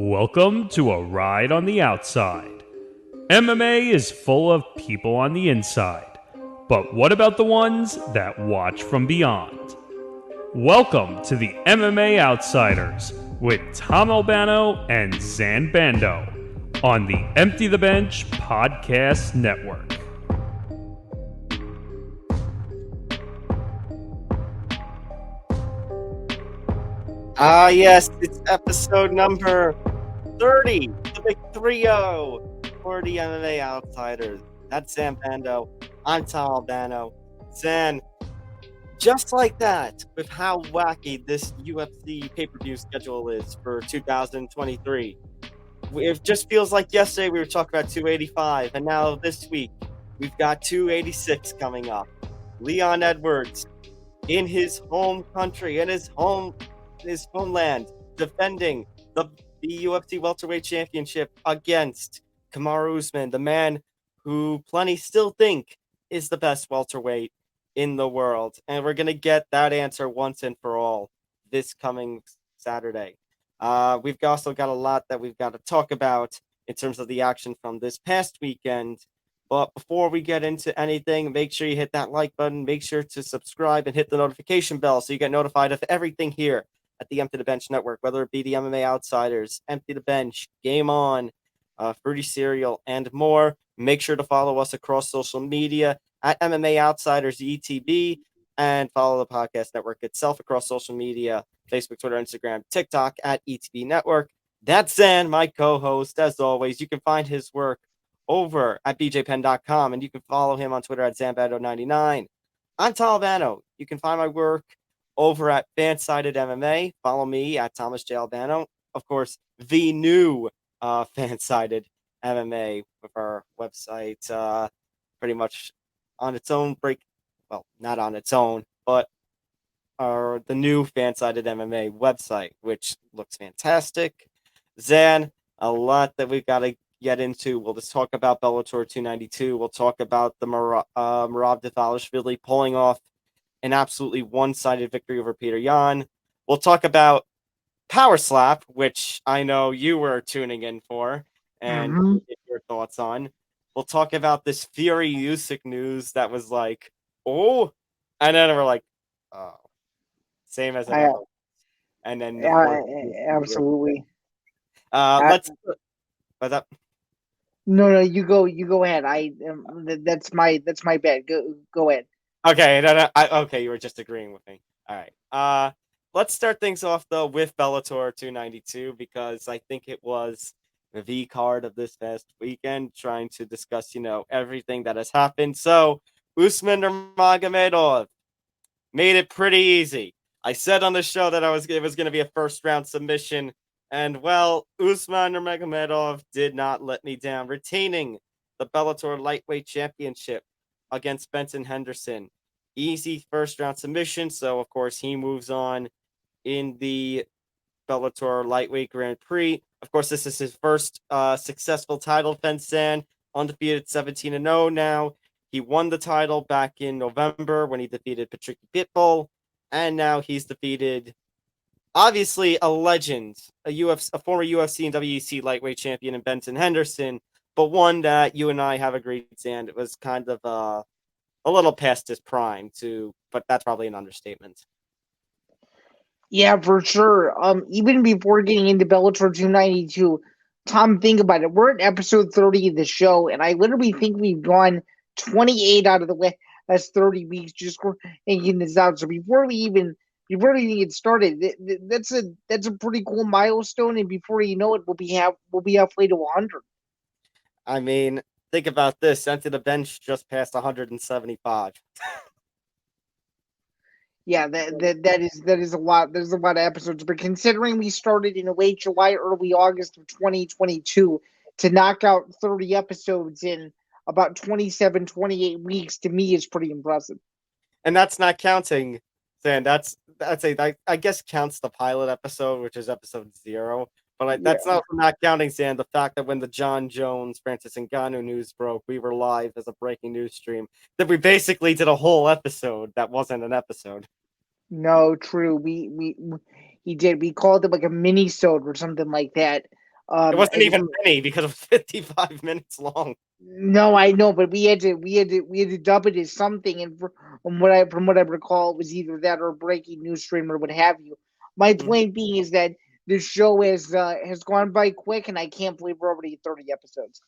Welcome to A Ride on the Outside. MMA is full of people on the inside, but what about the ones that watch from beyond? Welcome to the MMA Outsiders with Tom Albano and Zain Bando on the Empty the Bench Podcast Network. Yes, it's episode number 30, the big 3-0 for the MMA Outsiders. That's Zain Bando. I'm Tom Albano. Zain, just like that, with how wacky this UFC pay-per-view schedule is for 2023, it just feels like yesterday we were talking about 285, and now this week we've got 286 coming up. Leon Edwards in his home country, in his homeland, defending the UFC welterweight championship against Kamaru Usman, the man who plenty still think is the best welterweight in the world. And we're going to get that answer once and for all this coming Saturday. We've also got a lot that we've got to talk about in terms of the action from this past weekend. But before we get into anything, make sure you hit that like button. Make sure to subscribe and hit the notification bell so you get notified of everything here at the Empty the Bench Network, whether it be the MMA Outsiders, Empty the Bench, Game On, Fruity Cereal, and more. Make sure to follow us across social media at MMA Outsiders ETB, and follow the podcast network itself across social media, Facebook, Twitter, Instagram, TikTok at ETB Network. That's Zain, my co-host. As always, you can find his work over at bjpen.com, and you can follow him on Twitter at Zambado99. I'm Tom Albano. You can find my work over at Fansided MMA. Follow me at Thomas J. Albano. Of course, the new Fansided MMA with our website pretty much on its own break. Well, not on its own, but the new Fansided MMA website, which looks fantastic. Zain, a lot that we've got to get into. We'll just talk about Bellator 292. We'll talk about the Merab Dvalishvili pulling off an absolutely one-sided victory over Petr Yan. We'll talk about Power Slap, which I know you were tuning in for, and get your thoughts on. We'll talk about this Fury Usyk news that was like, oh, and then we're like, oh, same as it ever. And then absolutely. Let's. What's up? No, you go ahead. That's my bad. Go ahead. Okay, okay, you were just agreeing with me. All right. Let's start things off though with Bellator 292, because I think it was the card of this past weekend, trying to discuss, everything that has happened. So Usman Nurmagomedov made it pretty easy. I said on the show that it was going to be a first round submission, and well, Usman Nurmagomedov did not let me down, retaining the Bellator Lightweight Championship against Benson Henderson. Easy first round submission, so of course he moves on in the Bellator Lightweight Grand Prix. Of course, this is his first successful title defense, and undefeated 17-0 now. He won the title back in November when he defeated Petr Yan, and now he's defeated, obviously, a legend, a former UFC and WEC lightweight champion in Benson Henderson, but one that you and I have agreed, and it was kind of a little past his prime, but that's probably an understatement. Yeah, for sure. Even before getting into Bellator 292, Tom, think about it. We're at episode 30 of the show, and I literally think we've gone 28 out of the last 30 weeks just getting this out. So before we even get started, that's a pretty cool milestone. And before you know it, we'll be halfway to 100. I mean, think about this. Empty the Bench just passed 175. Yeah, that is a lot. There's a lot of episodes, but considering we started in late July, early August of 2022, to knock out 30 episodes in about 27, 28 weeks, to me is pretty impressive. And that's not counting, Zain. I guess counts the pilot episode, which is episode 0. But that's not counting, Zain, the fact that when the John Jones, Francis Ngannou news broke, we were live as a breaking news stream, that we basically did a whole episode that wasn't an episode. No, true. We called it like a mini-sode or something like that. It wasn't and even many because it was 55 minutes long. no, I know, but we had to dub it as something, and from what I recall, it was either that or a breaking news stream or what have you. My point being is that this show has gone by quick, and I can't believe we're already at 30 episodes.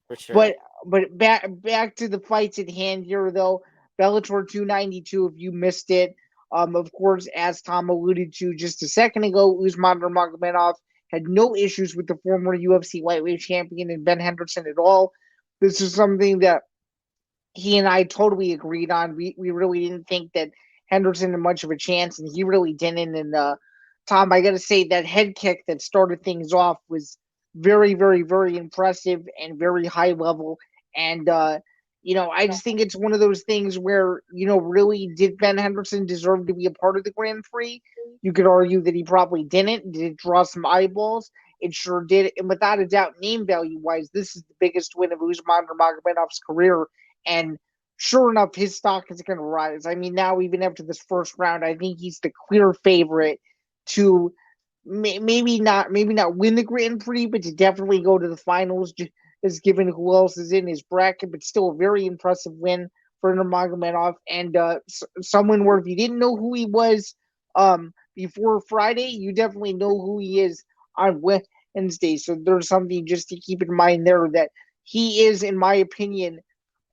For sure. But back to the fights at hand here, though. Bellator 292, if you missed it, of course, as Tom alluded to just a second ago, Usman Nurmagomedov had no issues with the former UFC lightweight champion and Ben Henderson at all. This is something that he and I totally agreed on. We really didn't think that Henderson had much of a chance, and he really didn't. And Tom, I got to say that head kick that started things off was very, very, very impressive and very high level. And I just think it's one of those things where, really, did Ben Henderson deserve to be a part of the Grand Prix? You could argue that he probably didn't. Did it draw some eyeballs? It sure did. And without a doubt, name value wise, this is the biggest win of Usman Nurmagomedov's career. And sure enough, his stock is going to rise. I mean, now even after this first round, I think he's the clear favorite to maybe not win the Grand Prix, but to definitely go to the finals. Is given who else is in his bracket, but still a very impressive win for Nurmagomedov, and someone where if you didn't know who he was before Friday, you definitely know who he is on Wednesday. So there's something just to keep in mind there, that he is, in my opinion,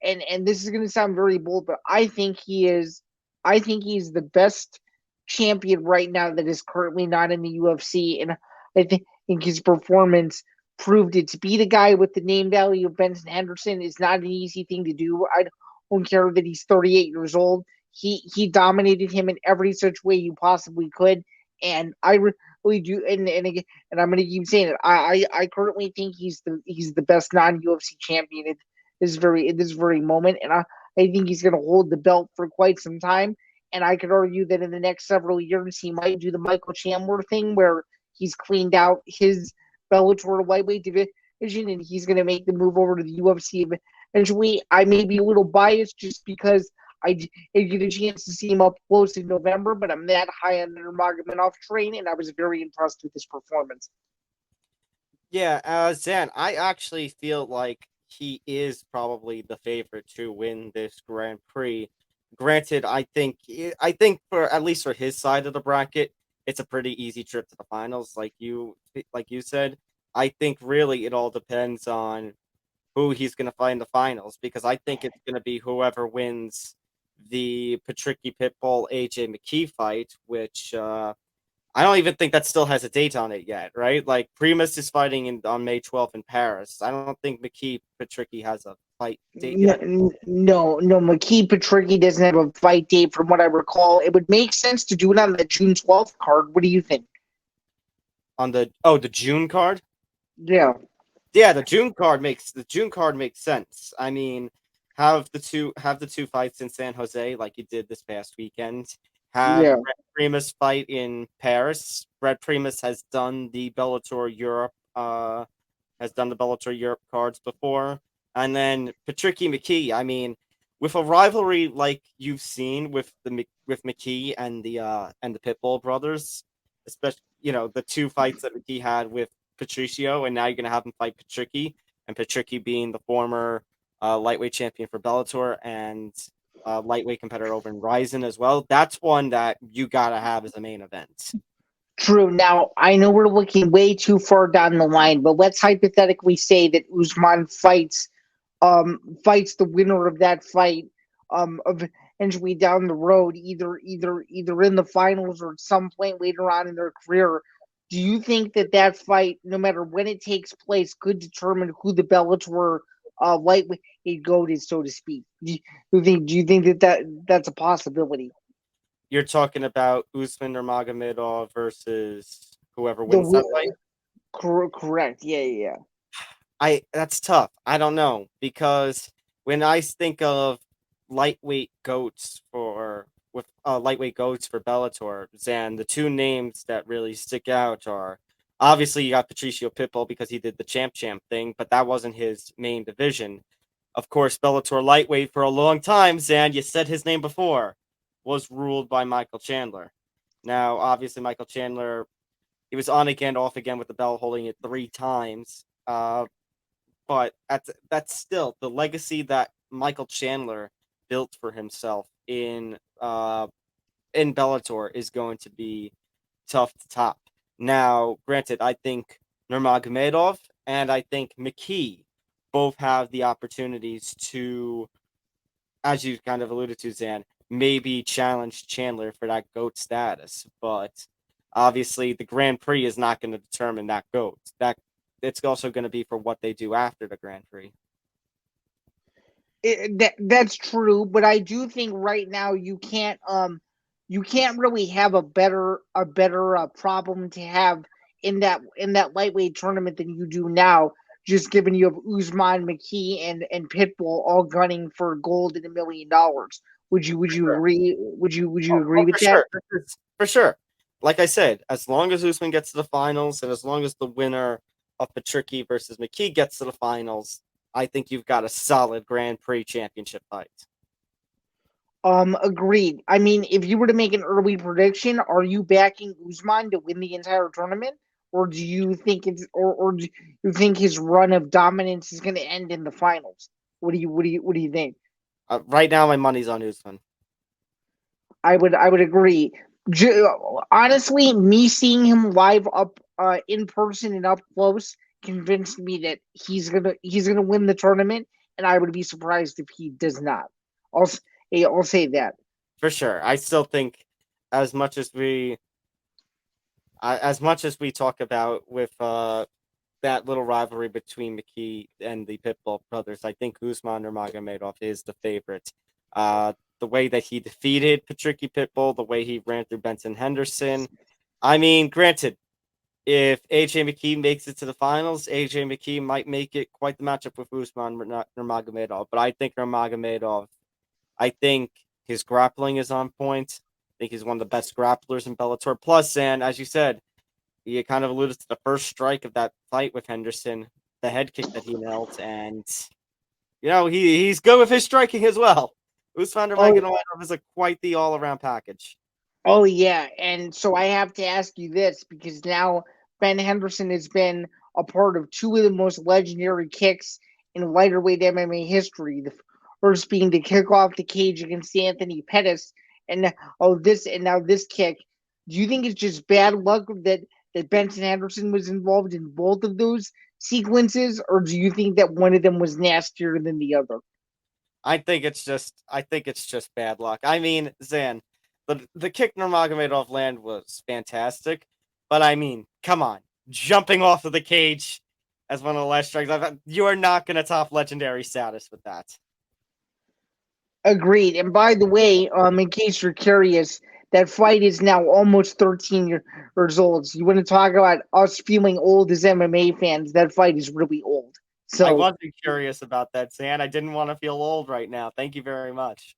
and this is going to sound very bold, but I think he's the best champion right now that is currently not in the UFC, and I think his performance proved it. To be the guy with the name value of Benson Henderson is not an easy thing to do. I don't care that he's 38 years old. He dominated him in every such way you possibly could, and I really do. And again, and I'm going to keep saying it. I currently think he's the best non-UFC champion at this very moment, and I think he's going to hold the belt for quite some time. And I could argue that in the next several years he might do the Michael Chandler thing, where he's cleaned out his Bellator lightweight division, and he's going to make the move over to the UFC eventually. I may be a little biased just because I didn't get a chance to see him up close in November, but I'm that high on the Nurmagomedov train, and I was very impressed with his performance. Yeah, Zain, I actually feel like he is probably the favorite to win this Grand Prix. Granted, I think for at least for his side of the bracket, it's a pretty easy trip to the finals, like you said. I think really it all depends on who he's going to fight in the finals, because I think it's going to be whoever wins the Patricky Pitbull AJ McKee fight, which I don't even think that still has a date on it yet, right? Like Primus is fighting on May 12th in Paris. I don't think McKee Patricky has a fight date yet. No, McKee Patricky doesn't have a fight date from what I recall. It would make sense to do it on the June 12th card. What do you think? On the June card? Yeah. Yeah, the June card makes sense. I mean, have the two fights in San Jose like you did this past weekend. Have Brett Primus fight in Paris. Brett Primus has done the Bellator Europe cards before. And then Patricky McKee, I mean, with a rivalry like you've seen with McKee and the Pitbull brothers, especially the two fights that McKee had with Patricio, and now you're gonna have him fight Patricky, and Patricky being the former lightweight champion for Bellator and lightweight competitor over in Ryzen as well. That's one that you gotta have as a main event. True. Now, I know we're looking way too far down the line, but let's hypothetically say that Usman fights the winner of that fight eventually down the road, either in the finals or at some point later on in their career. Do you think that fight, no matter when it takes place, could determine who the Bellator lightweight GOAT is, so to speak? Do you think that's a possibility? You're talking about Usman Nurmagomedov versus whoever wins that fight? Correct. Yeah. That's tough. I don't know, because when I think of lightweight goats for Bellator, Zan, the two names that really stick out are obviously you got Patricio Pitbull because he did the champ thing, but that wasn't his main division. Of course, Bellator lightweight for a long time, Zan, you said his name before, was ruled by Michael Chandler. Now, obviously, Michael Chandler He was on again, off again with the belt, holding it 3 times. But that's still the legacy that Michael Chandler built for himself in Bellator is going to be tough to top. Now, granted, I think Nurmagomedov and I think McKee both have the opportunities to, as you kind of alluded to, Zan, maybe challenge Chandler for that GOAT status. But obviously, the Grand Prix is not going to determine that GOAT. It's also going to be for what they do after the Grand Prix. That's true, but I do think right now you can't really have a better problem to have in that lightweight tournament than you do now. Just given you have Usman, McKee, and Pitbull all gunning for gold and $1 million. Would you agree? Would you agree with that? Sure. For sure. Like I said, as long as Usman gets to the finals, and as long as the winner of Patricky versus McKee gets to the finals, I think you've got a solid Grand Prix championship fight. Agreed. I mean, if you were to make an early prediction, are you backing Usman to win the entire tournament, or do you think or do you think his run of dominance is going to end in the finals? What do you think? Right now, my money's on Usman. I would agree. Honestly, me seeing him live up in person and up close convinced me that he's gonna win the tournament, and I would be surprised if he does not. I'll say that. For sure. I still think as much as we talk about with that little rivalry between McKee and the Pitbull brothers, I think Usman Nurmagomedov is the favorite. The way that he defeated Patricky Pitbull, the way he ran through Benson Henderson. I mean, granted, if AJ McKee makes it to the finals, AJ McKee might make it quite the matchup with Usman Nurmagomedov. But I think Nurmagomedov, I think his grappling is on point. I think he's one of the best grapplers in Bellator. Plus, and as you said, you kind of alluded to the first strike of that fight with Henderson, the head kick that he nailed, and he's good with his striking as well. Usman Nurmagomedov is quite the all-around package. Oh yeah, and so I have to ask you this because now Ben Henderson has been a part of two of the most legendary kicks in lighterweight MMA history. The first being the kick off the cage against Anthony Pettis, and now this kick. Do you think it's just bad luck that Benson Henderson was involved in both of those sequences, or do you think that one of them was nastier than the other? I think it's just bad luck. I mean, Zan, the kick Nurmagomedov land was fantastic, but I mean, come on, jumping off of the cage as one of the last strikes, you are not going to top legendary status with that. Agreed. And by the way, in case you're curious, that fight is now almost 13 years old. So you want to talk about us feeling old as MMA fans? That fight is really old. So I wasn't curious about that, Zan. I didn't want to feel old right now. Thank you very much.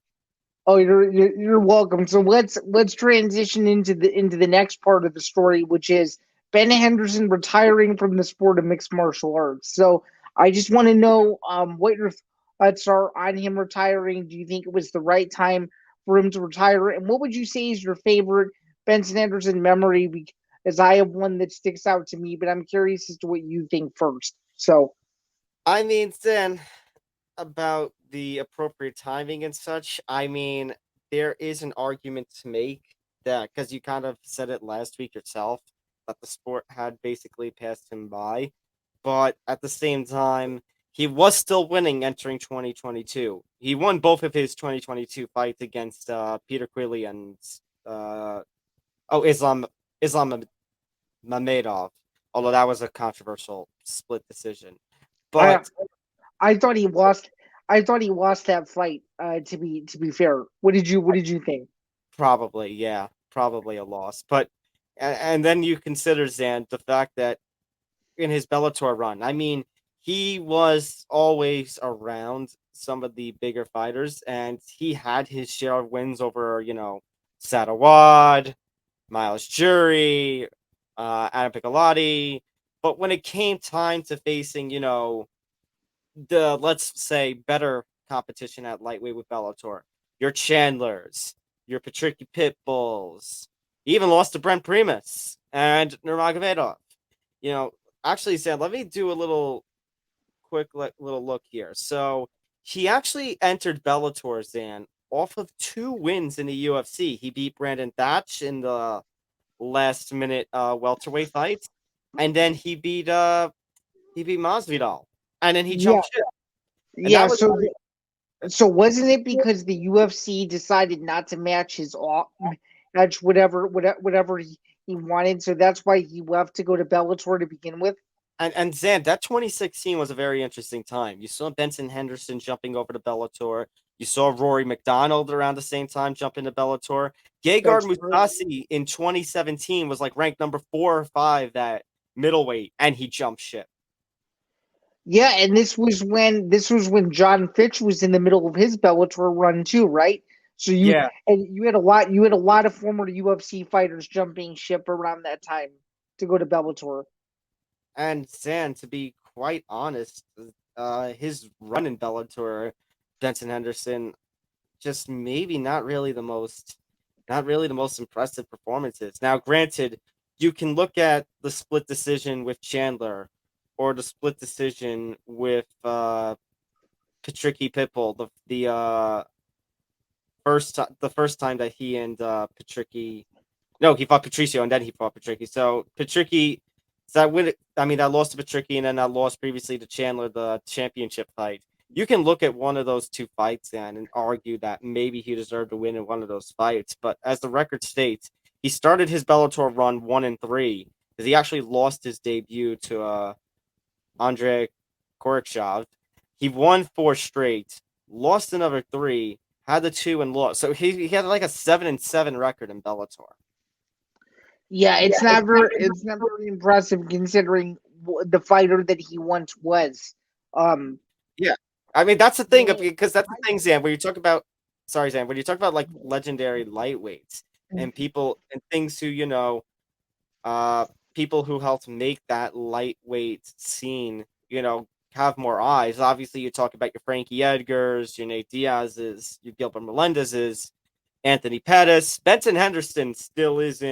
Oh, you're welcome. So let's transition into the next part of the story, which is Ben Henderson retiring from the sport of mixed martial arts. So I just want to know what your thoughts are on him retiring. Do you think it was the right time for him to retire? And what would you say is your favorite Benson Henderson memory? Because I have one that sticks out to me, but I'm curious as to what you think first. So, I mean, Zan, about the appropriate timing and such, I mean, there is an argument to make that, because you kind of said it last week yourself, that the sport had basically passed him by. But at the same time, he was still winning entering 2022. He won both of his 2022 fights against Peter Quilly and Islam Mamedov, although that was a controversial split decision. But I thought he lost. I thought he lost that fight. To be fair, what did you think? Probably, yeah, probably a loss. But and then you consider, Zan, the fact that in his Bellator run, I mean, he was always around some of the bigger fighters, and he had his share of wins over, Sadawad, Miles Jury, Adam Piccolotti. But when it came time to facing, the, let's say, better competition at lightweight with Bellator, your Chandlers, your Patricky Pitbulls, He even lost to Brent Primus and Nurmagomedov. Actually, Sam, let me do a little little look here. So he actually entered Bellator, Zan, off of 2 wins in the UFC. He beat Brandon Thatch in the last minute welterweight fight, and then he beat Masvidal, and then he jumped ship. And Yeah. that was So wasn't it because the UFC decided not to match whatever he wanted? So that's why he left to go to Bellator to begin with. And Zan, that 2016 was a very interesting time. You saw Benson Henderson jumping over to Bellator. You saw Rory McDonald around the same time jump into Bellator. Gegard Mousasi in 2017 was like ranked number 4 or 5 at middleweight, and he jumped ship. Yeah, and this was when John Fitch was in the middle of his Bellator run too, right? So you had a lot of former UFC fighters jumping ship around that time to go to Bellator. And Zan, to be quite honest, his run in Bellator, Benson Henderson, just maybe not really the most impressive performances. Now, granted, you can look at the split decision with Chandler or the split decision with Patricky Pitbull, the first time that he and Patricky, no, he fought Patricio and then he fought Patricky. So Patricky, that lost to Patricky and then that lost previously to Chandler, the championship fight. You can look at one of those 2 fights and argue that maybe he deserved to win in one of those fights. But as the record states, he started his Bellator run 1-3 because he actually lost his debut to Andrei Korikshov. He won 4 straight, lost another 3, had the 2 and lost. So he had like a 7-7 record in Bellator. Yeah, it's not very impressive considering the fighter that he once was. Yeah, I mean that's the thing because that's the thing, Zan. When you talk about, like legendary lightweights and people and things who people who helped make that lightweight scene, have more eyes. Obviously, you talk about your Frankie Edgars, your Nate Diaz's, your Gilbert Melendez's, Anthony Pettis. Benson Henderson still is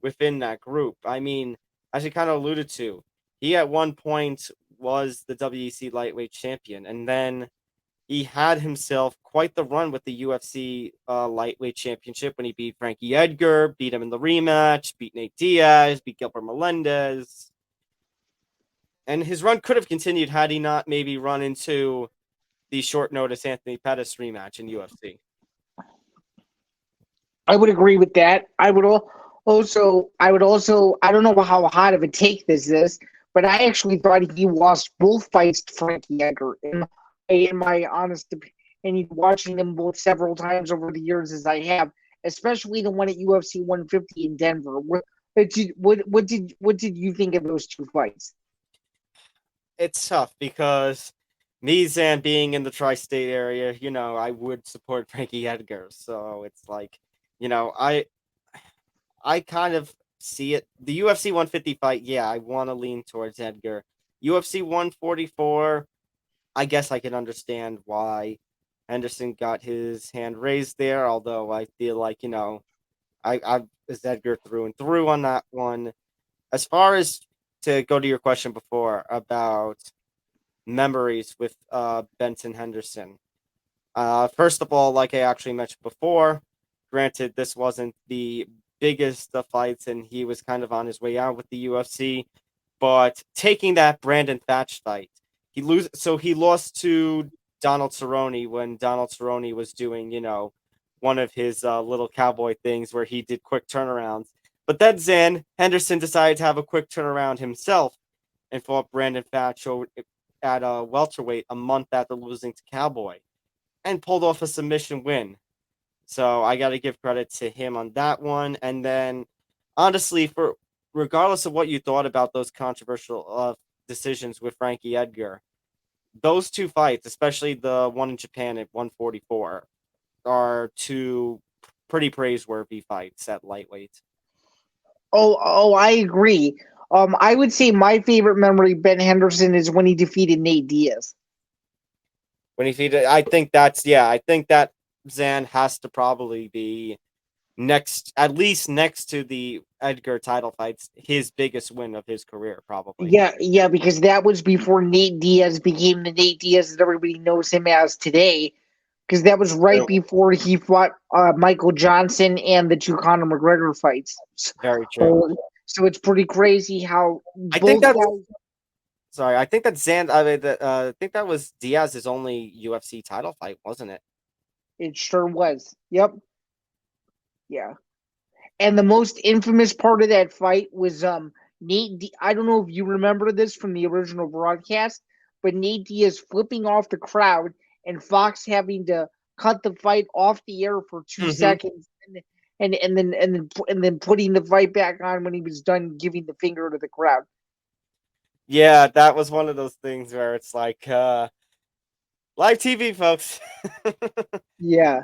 within that group. I mean, as you kind of alluded to, he at one point was the WEC lightweight champion, and then he had himself quite the run with the UFC lightweight championship when he beat Frankie Edgar, beat him in the rematch, beat Nate Diaz, beat Gilbert Melendez. And his run could have continued had he not maybe run into the short notice Anthony Pettis rematch in UFC. I would agree with that. I would also, I don't know how hot of a take this is, but I actually thought he lost both fights to Frankie Edgar. In my honest opinion, watching them both several times over the years as I have, especially the one at UFC 150 in Denver. What did you think of those 2 fights? It's tough because me, Zan, being in the tri-state area, I would support Frankie Edgar. So it's like, I kind of see it. The UFC 150 fight, yeah, I want to lean towards Edgar. UFC 144, I guess I can understand why Henderson got his hand raised there, although I feel like, I was Edgar through and through on that one. As far as to go to your question before about memories with Benson Henderson. First of all, like I actually mentioned before, granted, this wasn't the biggest of fights and he was kind of on his way out with the UFC, but taking that Brandon Thatch fight, he lost to Donald Cerrone when Donald Cerrone was doing, one of his little cowboy things where he did quick turnarounds. But then Zan Henderson decided to have a quick turnaround himself and fought Brandon Thatch at welterweight a month after losing to Cowboy and pulled off a submission win. So I got to give credit to him on that one. And then, honestly, regardless of what you thought about those controversial decisions with Frankie Edgar, those 2 fights, especially the one in Japan at 144, are 2 pretty praiseworthy fights at lightweight. Oh, I agree. I would say my favorite memory Ben Henderson is when he defeated Nate Diaz. When he defeated, I think that Zan has to probably be at least next to the Edgar title fights, his biggest win of his career, probably. Yeah, because that was before Nate Diaz became the Nate Diaz that everybody knows him as today. Because that was right before he fought Michael Johnson and the two Conor McGregor fights. Very true. So it's pretty crazy how I think both that's. guys. Sorry, I think that I think that was Diaz's only UFC title fight, wasn't it? It sure was. Yep. Yeah. And the most infamous part of that fight was Nate. I don't know if you remember this from the original broadcast, but Nate Diaz flipping off the crowd and Fox having to cut the fight off the air for 2 seconds, and then putting the fight back on when he was done giving the finger to the crowd. Yeah, that was one of those things where it's like live TV, folks. Yeah.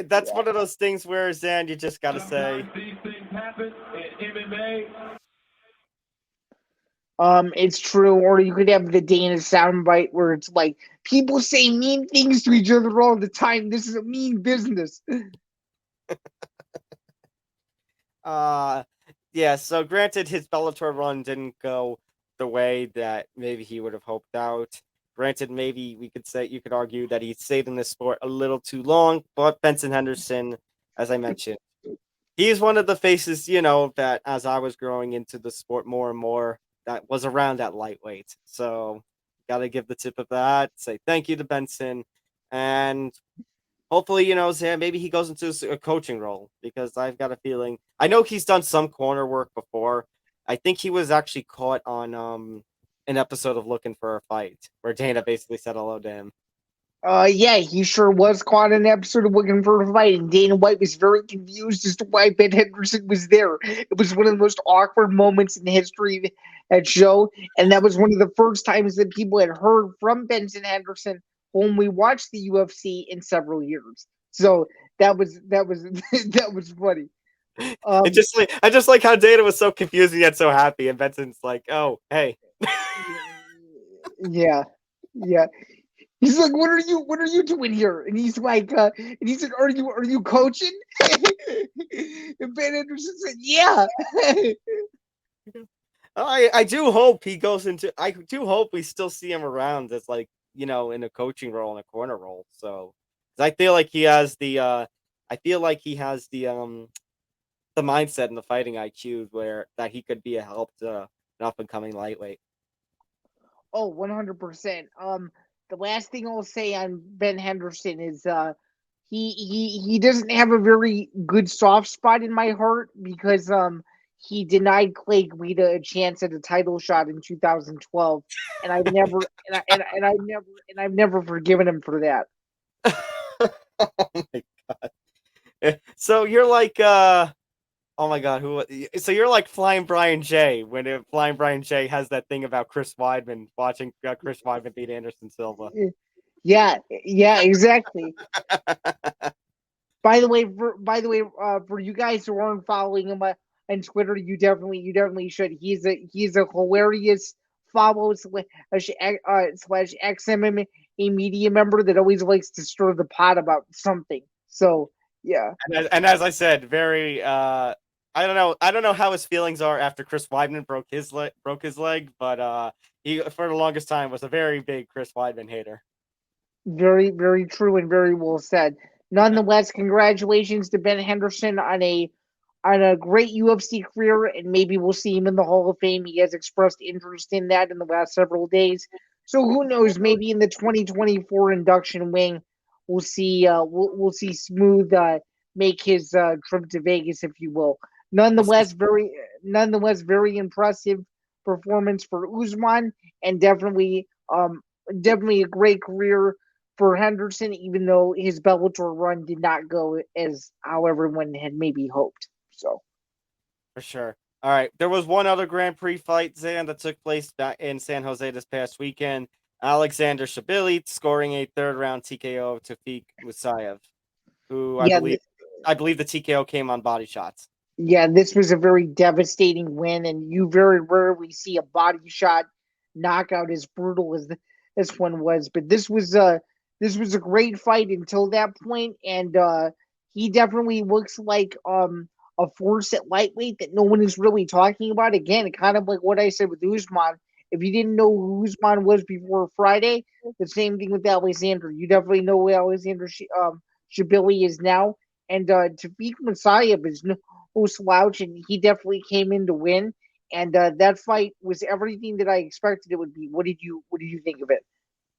That's one of those things where, Zan, you just got to say. These things happen in MMA. It's true. Or you could have the Dana soundbite where it's like, people say mean things to each other all the time. This is a mean business. Yeah, so granted, his Bellator run didn't go the way that maybe he would have hoped out. Granted, maybe you could argue that he stayed in this sport a little too long, but Benson Henderson, as I mentioned, he's one of the faces, that as I was growing into the sport more and more, that was around at lightweight. So, got to give the tip of that, say thank you to Benson, and hopefully, Sam, maybe he goes into a coaching role, because I've got a feeling, I know he's done some corner work before. I think he was actually caught on an episode of Looking for a Fight, where Dana basically said hello to him. Yeah, he sure was caught in an episode of Looking for a Fight, and Dana White was very confused as to why Ben Henderson was there. It was one of the most awkward moments in history of that show, and that was one of the first times that people had heard from Benson Henderson when we watched the UFC in several years. So that was that was funny. I just like how Dana was so confused yet so happy, and Benson's like, "Oh, hey." Yeah. He's like, "What are you doing here?" And he's like, "Are you coaching?" And Ben Anderson said, "Yeah." I do hope he goes into. I do hope we still see him around as in a coaching role, in a corner role. So, 'cause I feel like he has the. I feel like he has the mindset and the fighting IQ that he could be a help to an up and coming lightweight. Oh, 100%. The last thing I'll say on Ben Henderson is he doesn't have a very good soft spot in my heart, because he denied Clay Guida a chance at a title shot in 2012, and I've never I've never forgiven him for that. Oh my god! So you're like oh my god, so you're like Flying Brian J when Flying Brian J has that thing about Chris Weidman, watching Chris Weidman beat Anderson Silva. Yeah, exactly. By the way, for you guys who aren't following him on Twitter, you definitely should. He's a hilarious follow slash ex-MMA media member that always likes to stir the pot about something. So yeah. And as I said, very I don't know how his feelings are after Chris Weidman broke his leg, but he for the longest time was a very big Chris Weidman hater. Very, very true and very well said. Nonetheless, congratulations to Ben Henderson on a great UFC career, and maybe we'll see him in the Hall of Fame. He has expressed interest in that in the last several days. So who knows? Maybe in the 2024 induction wing, we'll see Smooth make his trip to Vegas, if you will. Nonetheless, very impressive performance for Usman, and definitely a great career for Henderson, even though his Bellator run did not go as how everyone had maybe hoped. So, for sure. All right, there was one other Grand Prix fight, Zan, that took place back in San Jose this past weekend. Alexander Shabilit scoring a third-round TKO to Tafik Musayev, who I believe the TKO came on body shots. Yeah, this was a very devastating win, and you very rarely see a body shot knockout as brutal as this one was. But this was a great fight until that point, and he definitely looks like a force at lightweight that no one is really talking about. Again, kind of like what I said with Usman. If you didn't know who Usman was before Friday, the same thing with Alexander. You definitely know who Alexander Shabili is now. And Tafik Musayev is no slouch, and he definitely came in to win. And that fight was everything that I expected it would be. What did you think of it?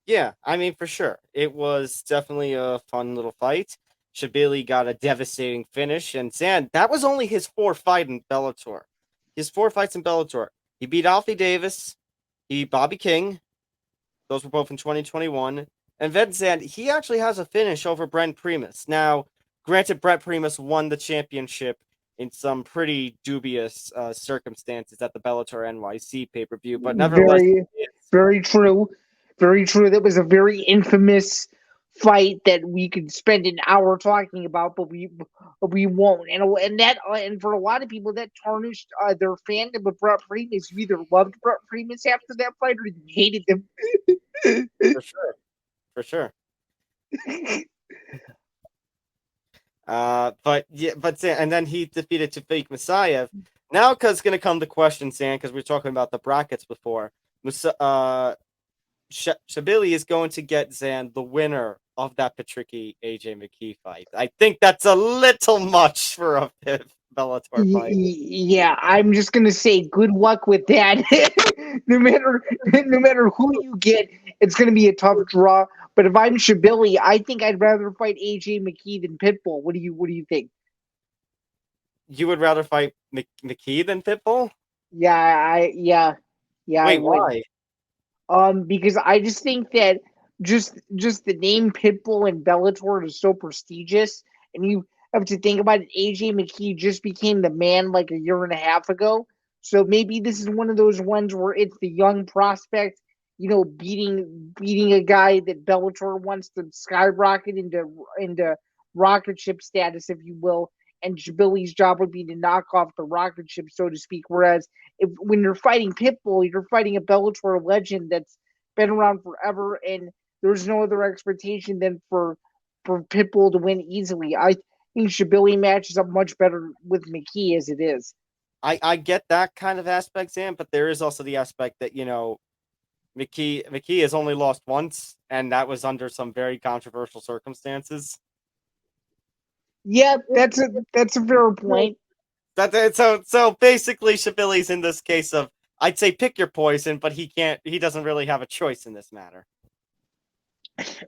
Yeah, I mean, for sure. It was definitely a fun little fight. Shabili got a devastating finish, and Zain, that was only his fourth fight in Bellator. His four fights in Bellator. He beat Alfie Davis, he beat Bobby King. Those were both in 2021. And then Zain, he actually has a finish over Brent Primus. Now, granted, Brent Primus won the championship in some pretty dubious circumstances at the Bellator NYC pay-per-view, but nevertheless, Very, very true. Very true. That was a very infamous fight that we could spend an hour talking about, but we won't. And for a lot of people, that tarnished their fandom of Brett Primus. You either loved Brett Primus after that fight or you hated him. for sure. For sure. And then he defeated Tafik Musayev. Now, because it's going to come to questions, Sam, because we were talking about the brackets before. Shabili is going to get Zain the winner of that Patricky AJ McKee fight. I think that's a little much for a Bellator fight. Yeah, I'm just gonna say good luck with that. no matter who you get, it's gonna be a tough draw. But if I'm Shabili, I think I'd rather fight AJ McKee than Pitbull. What do you think? You would rather fight McKee than Pitbull? Yeah. Wait, I would. why? Because I just think that just the name Pitbull and Bellator is so prestigious, and you have to think about it. AJ McKee just became the man like a year and a half ago, so maybe this is one of those ones where it's the young prospect, beating a guy that Bellator wants to skyrocket into rocket ship status, if you will. And Billy's job would be to knock off the rocket ship, so to speak. Whereas when you're fighting Pitbull, you're fighting a Bellator legend that's been around forever, and there's no other expectation than for Pitbull to win easily. I think Shabili matches up much better with McKee as it is. I get that kind of aspect, Sam, but there is also the aspect that, McKee has only lost once, and that was under some very controversial circumstances. Yeah, that's a fair point. So basically Shabili's in this case of, I'd say pick your poison, but he doesn't really have a choice in this matter.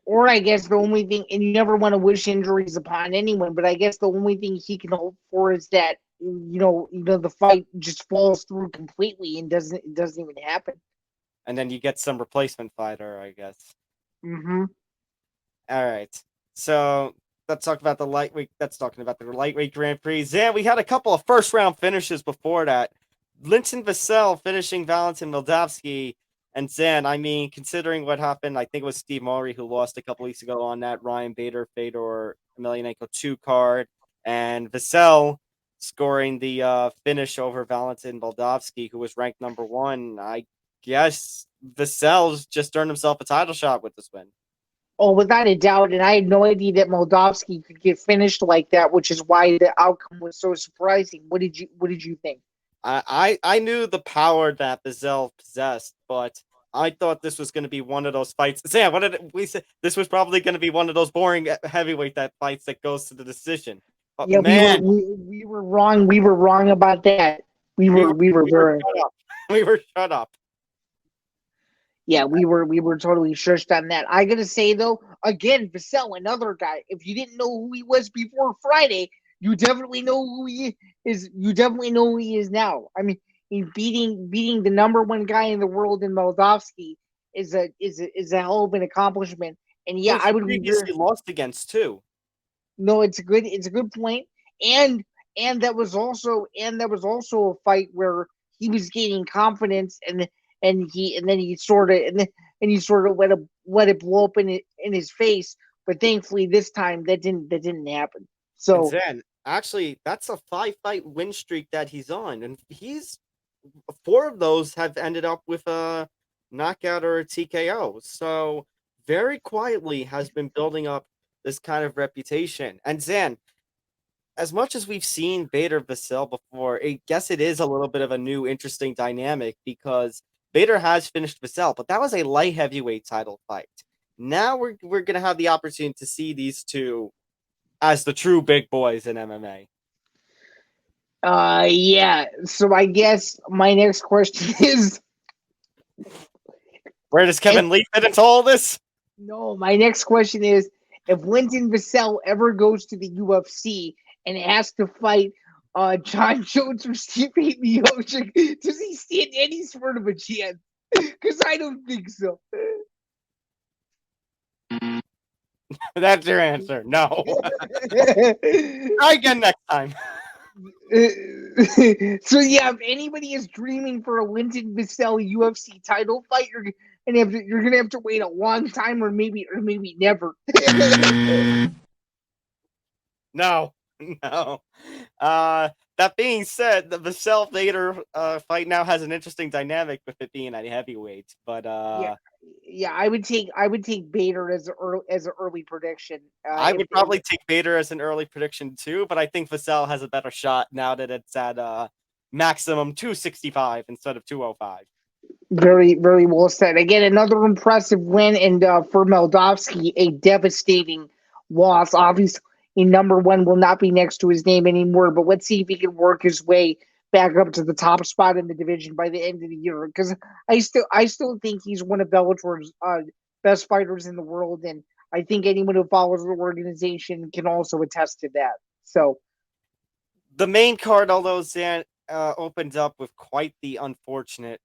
Or I guess the only thing, and you never want to wish injuries upon anyone, but I guess the only thing he can hope for is that the fight just falls through completely and doesn't even happen. And then you get some replacement fighter, I guess. Mm-hmm. All right. So let's talk about the lightweight. That's talking about the lightweight Grand Prix. Zain, we had a couple of first round finishes before that. Linton Vassell finishing Valentin Moldavsky. And Zain, I mean, considering what happened, I think it was Steve Murray who lost a couple weeks ago on that Ryan Bader Fedor Emelianenko 2 card, and Vassell scoring the finish over Valentin Moldavsky, who was ranked number 1. I guess Vassell's just earned himself a title shot with this win. Oh, without a doubt, and I had no idea that Moldavsky could get finished like that, which is why the outcome was so surprising. What did you think? I knew the power that Vassell possessed, but I thought this was going to be one of those fights. Sam, what did we say? This was probably going to be one of those boring heavyweight fights that goes to the decision. But yeah, man, we were wrong. We were wrong about that. We were very. We were shut up. Yeah, we were totally shushed on that. I gotta say though, again, Vassell, another guy. If you didn't know who he was before Friday, you definitely know who he is. You definitely know who he is now. I mean, beating the number 1 guy in the world in Moldavsky is a hell of an accomplishment. And yeah, I would previously lost against too. No, it's a good point. And that was also a fight where he was gaining confidence and then he sort of let it blow up in his face. But thankfully this time that didn't happen. So then actually that's a 5-fight win streak that he's on, and 4 of those have ended up with a knockout or a TKO. So very quietly has been building up this kind of reputation. And Zain, as much as we've seen Bader Vasil before, I guess it is a little bit of a new, interesting dynamic because Bader has finished Vasil, but that was a light heavyweight title fight. Now we're gonna have the opportunity to see these two as the true big boys in MMA. Yeah. So I guess my next question is, Where does Kevin Lee fit into all this? no, my next question is, if Linton Vassell ever goes to the UFC and has to fight John Jones or Stipe Miocic, does he stand any sort of a chance? Because I don't think so. That's your answer. No. Try again next time. So yeah, if anybody is dreaming for a Linton Vassell UFC title fight, you're gonna have to wait a long time, or maybe never. No. That being said, the Vassell Vader fight now has an interesting dynamic with it being at heavyweight. But yeah, I would take Bader as an early prediction. I would probably take Bader as an early prediction too. But I think Vassell has a better shot now that it's at maximum 265 instead of 205. Very, very well said. Again, another impressive win, and for Moldavsky, a devastating loss. Obviously, number one will not be next to his name anymore, but let's see if he can work his way back up to the top spot in the division by the end of the year. Because I still think he's one of Bellator's best fighters in the world, and I think anyone who follows the organization can also attest to that. So, the main card, although Zain opened up with quite the unfortunate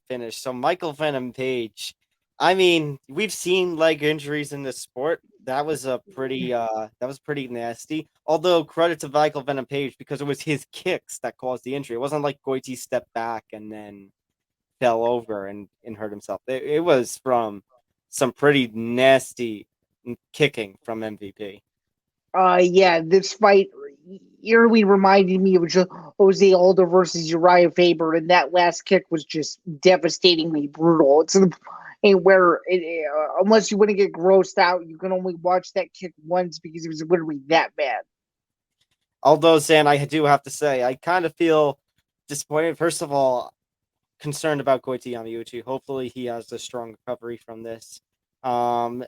finish. So Michael Venom Page, I mean, we've seen leg injuries in this sport. That was pretty nasty. Although credit to Michael Venom Page because it was his kicks that caused the injury. It wasn't like Goiti stepped back and then fell over and hurt himself. It was from some pretty nasty kicking from MVP. Yeah, this fight eerily reminded me of Jose Aldo versus Uriah Faber, and that last kick was just devastatingly brutal. It's the point where, unless you want to get grossed out, you can only watch that kick once because it was literally that bad. Although, Zain, I do have to say, I kind of feel disappointed. First of all, concerned about Goiti Yamauchi. Hopefully, he has a strong recovery from this. But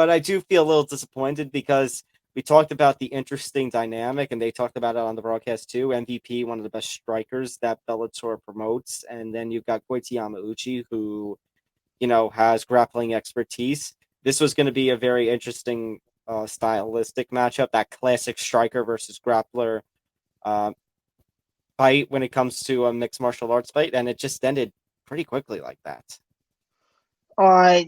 I do feel a little disappointed because we talked about the interesting dynamic, and they talked about it on the broadcast too. MVP, one of the best strikers that Bellator promotes, and then you've got Goiti Yamauchi, who, has grappling expertise. This was going to be a very interesting stylistic matchup, that classic striker versus grappler fight when it comes to a mixed martial arts fight, and it just ended pretty quickly like that.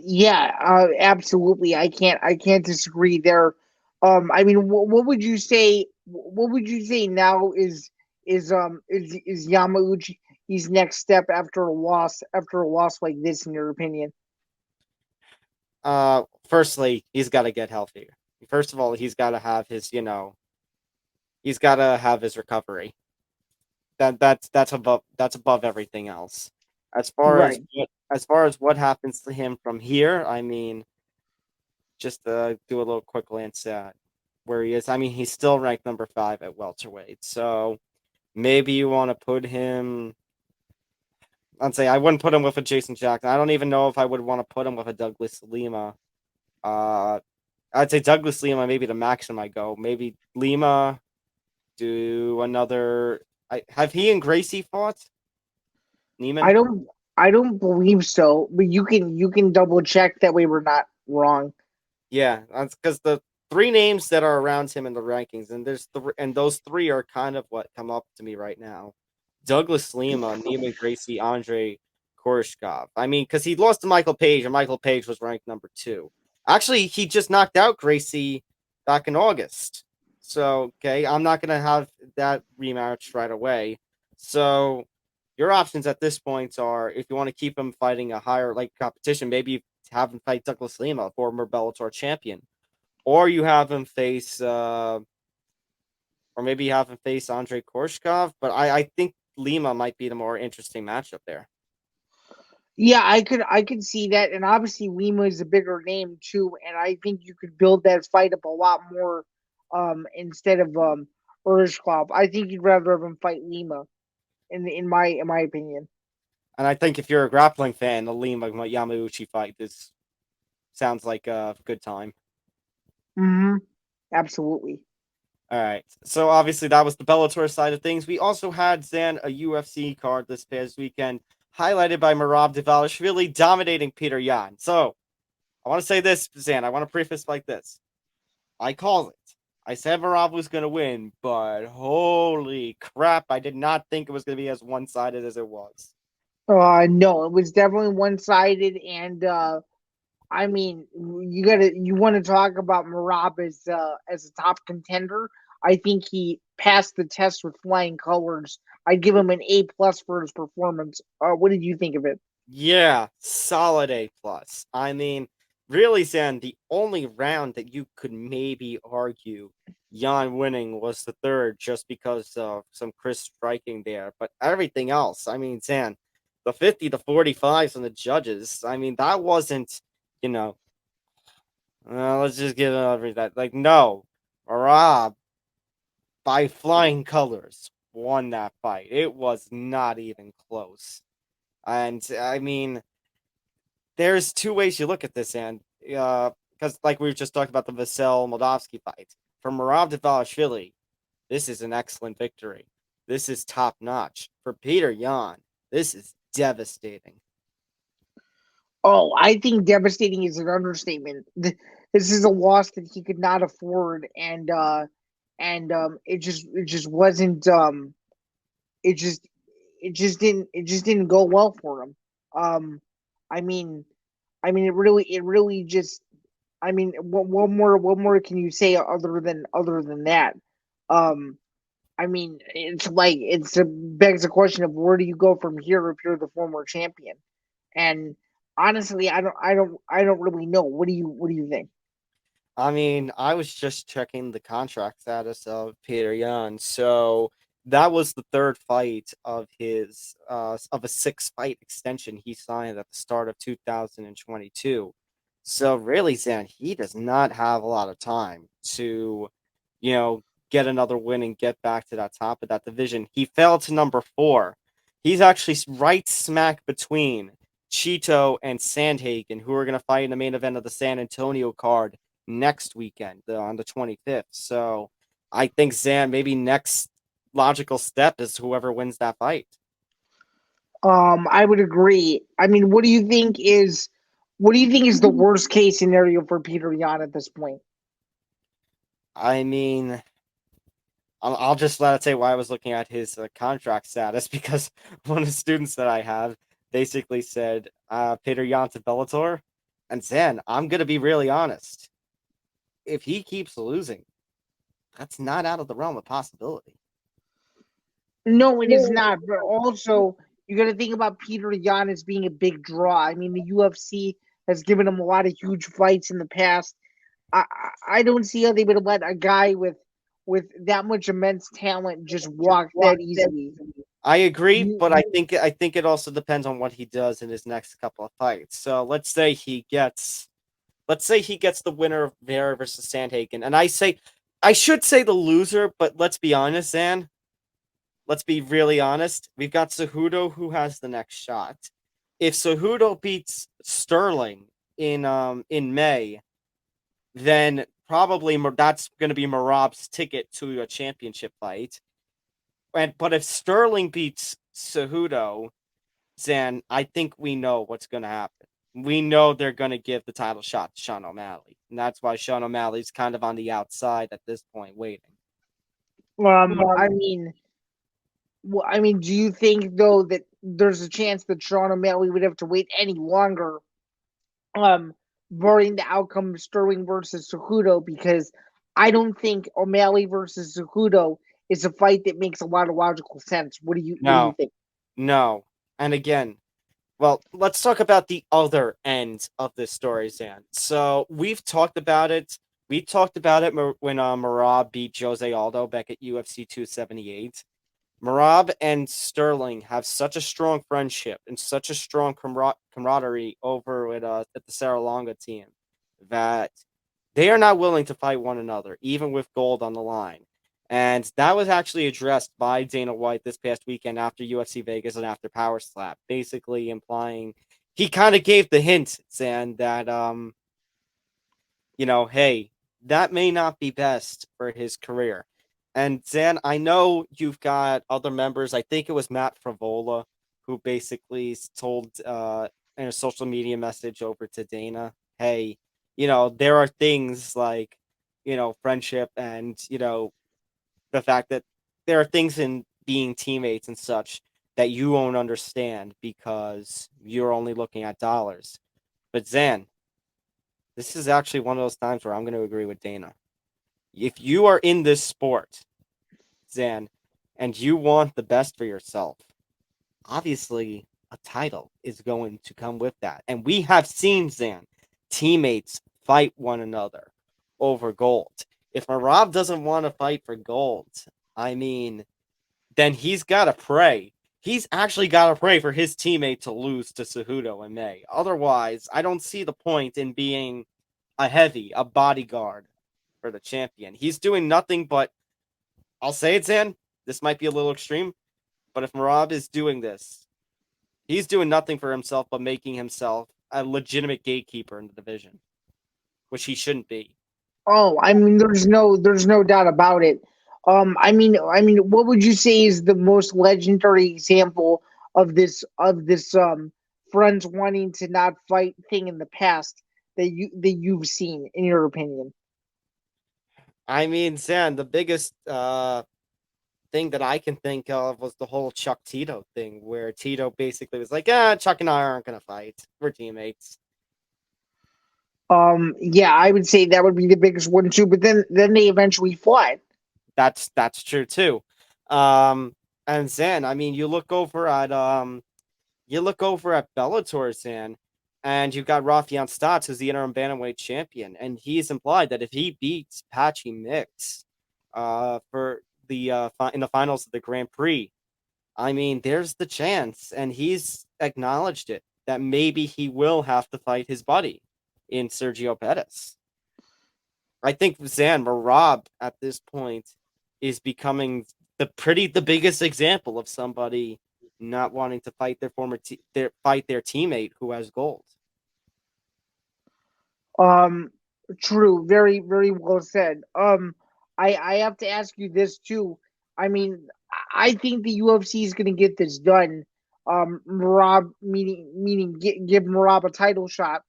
Yeah, absolutely. I can't disagree there. I mean, what would you say? What would you say now is Yamauchi's next step after a loss like this, in your opinion? Firstly, he's got to get healthier. First of all, he's got to have his, he's got to have his recovery. That's above everything else. As far as what happens to him from here, I mean, just to do a little quick glance at where he is. I mean, he's still ranked number 5 at welterweight. So maybe you want to put him. I'd say I wouldn't put him with a Jason Jackson. I don't even know if I would want to put him with a Douglas Lima. I'd say Douglas Lima, maybe the maximum I go. Maybe Lima, do another. Have he and Gracie fought? Neiman? I don't believe so, but you can double check, that way we're not wrong. Yeah, that's because the 3 names that are around him in the rankings, and those 3 are kind of what come up to me right now. Douglas Lima, Neiman Gracie, Andre Koreshkov. I mean, because he lost to Michael Page, and Michael Page was ranked number 2. Actually, he just knocked out Gracie back in August. So, okay, I'm not going to have that rematch right away. So, your options at this point are, if you want to keep him fighting a higher competition, maybe have him fight Douglas Lima, former Bellator champion. Or you have him face, or maybe you have him face Andre Koreshkov. But I think Lima might be the more interesting matchup there. Yeah, I could see that, and obviously Lima is a bigger name too, and I think you could build that fight up a lot more, instead of or Ishkov. I think you'd rather have him fight Lima, in my opinion. And I think if you're a grappling fan, the Lima Yamauchi fight sounds like a good time. Mm-hmm. Absolutely. All right. So obviously that was the Bellator side of things. We also had Zain a UFC card this past weekend, highlighted by Merab Dvalishvili dominating Petr Yan. So I want to say this, Zain. I want to preface like this. I called it. I said Merab was going to win, but holy crap, I did not think it was going to be as one-sided as it was. No, it was definitely one-sided, and I mean, you want to talk about Merab as a top contender. I think he passed the test with flying colors. I'd give him an A+ for his performance. What did you think of it? Yeah, solid A+. I mean, really, Zain, the only round that you could maybe argue Yan winning was the third, just because of some crisp striking there. But everything else, I mean, Zain, the 50 to 45s on the judges, I mean, that wasn't, you know, let's just get over that. Like, no, Rob, by flying colors, won that fight. It was not even close. And I mean, there's two ways you look at this, and because like we just talked about the Vasyl Moldavsky fight, for Merab Dvalishvili, this is an excellent victory. This is top notch. For Petr Yan, this is devastating. Oh, I think devastating is an understatement. This is a loss that he could not afford, and it just wasn't it just didn't go well for him. Um, I mean, it really just. I mean, what more can you say other than that? I mean, it's a begs the question of where do you go from here if you're the former champion? And honestly, I don't really know. What do you think? I mean, I was just checking the contract status of Petr Yan. So that was the third fight of his of a 6-fight extension he signed at the start of 2022. So really, Zain, he does not have a lot of time to, you know, get another win and get back to that top of that division. He fell to number 4. He's actually right smack between Cheeto and Sandhagen, who are going to fight in the main event of the San Antonio card next weekend on the 25th. So I think Zain, maybe next logical step is whoever wins that fight. I would agree. I mean, what do you think is the worst case scenario for Petr Yan at this point? I mean, I'll just let it say why I was looking at his contract status, because one of the students that I have basically said Petr Yan to Bellator. And Zain, I'm going to be really honest. If he keeps losing, that's not out of the realm of possibility. No, it is not. But also, you got to think about Petr Yan as being a big draw. I mean, the UFC has given him a lot of huge fights in the past. I don't see how they would let a guy with that much immense talent just walk that easily. I agree, but I think it also depends on what he does in his next couple of fights. So let's say he gets the winner of Vera versus Sandhagen, and I should say the loser, but let's be honest, Zain. Let's be really honest. We've got Cejudo who has the next shot. If Cejudo beats Sterling in May, then probably that's going to be Merab's ticket to a championship fight. But if Sterling beats Cejudo, then I think we know what's going to happen. We know they're going to give the title shot to Sean O'Malley, and that's why Sean O'Malley's kind of on the outside at this point, waiting. I mean, do you think though that there's a chance that Sean O'Malley would have to wait any longer, barring the outcome of Sterling versus Cejudo? Because I don't think O'Malley versus Cejudo is a fight that makes a lot of logical sense. What do you think? No. And again, well, let's talk about the other end of this story, Zain. So we've talked about it. We talked about it when Merab beat Jose Aldo back at UFC 278. Merab and Sterling have such a strong friendship and such a strong camaraderie over at the Serra-Longa team that they are not willing to fight one another, even with gold on the line. And that was actually addressed by Dana White this past weekend after UFC Vegas and after Power Slap, basically implying he kind of gave the hint, Zan, that hey, that may not be best for his career. And Zan, I know you've got other members. I think it was Matt Fravola who basically told in a social media message over to Dana, hey, there are things like, friendship and, the fact that there are things in being teammates and such that you won't understand because you're only looking at dollars. But Zan, this is actually one of those times where I'm going to agree with Dana. If you are in this sport, Zan, and you want the best for yourself, obviously a title is going to come with that. And we have seen, Zan, teammates fight one another over gold. If Merab doesn't want to fight for gold, I mean, then he's got to pray. He's actually got to pray for his teammate to lose to Cejudo in May. Otherwise, I don't see the point in being a bodyguard for the champion. He's doing nothing but, I'll say it, Zan, this might be a little extreme, but if Merab is doing this, he's doing nothing for himself but making himself a legitimate gatekeeper in the division, which he shouldn't be. Oh, I mean, there's no doubt about it. What would you say is the most legendary example of this friends wanting to not fight thing in the past that you've seen, in your opinion? I mean, Zan, the biggest thing that I can think of was the whole Chuck Tito thing, where Tito basically was like, Chuck and I aren't going to fight. We're teammates. Yeah, I would say that would be the biggest one too. But then they eventually fought. That's true too. And Zan, I mean, you look over at Bellator, Zan, and you've got Rafian Stotts, who's the interim bantamweight champion, and he's implied that if he beats Patchy Mix, for the in the finals of the Grand Prix, I mean, there's the chance, and he's acknowledged it, that maybe he will have to fight his buddy in Sergio Pettis. I think Zan Merab at this point is becoming the biggest example of somebody not wanting to fight their their teammate who has gold. True, very very well said. I have to ask you this too. I mean, I think the UFC is going to get this done. Merab meaning give Merab a title shot.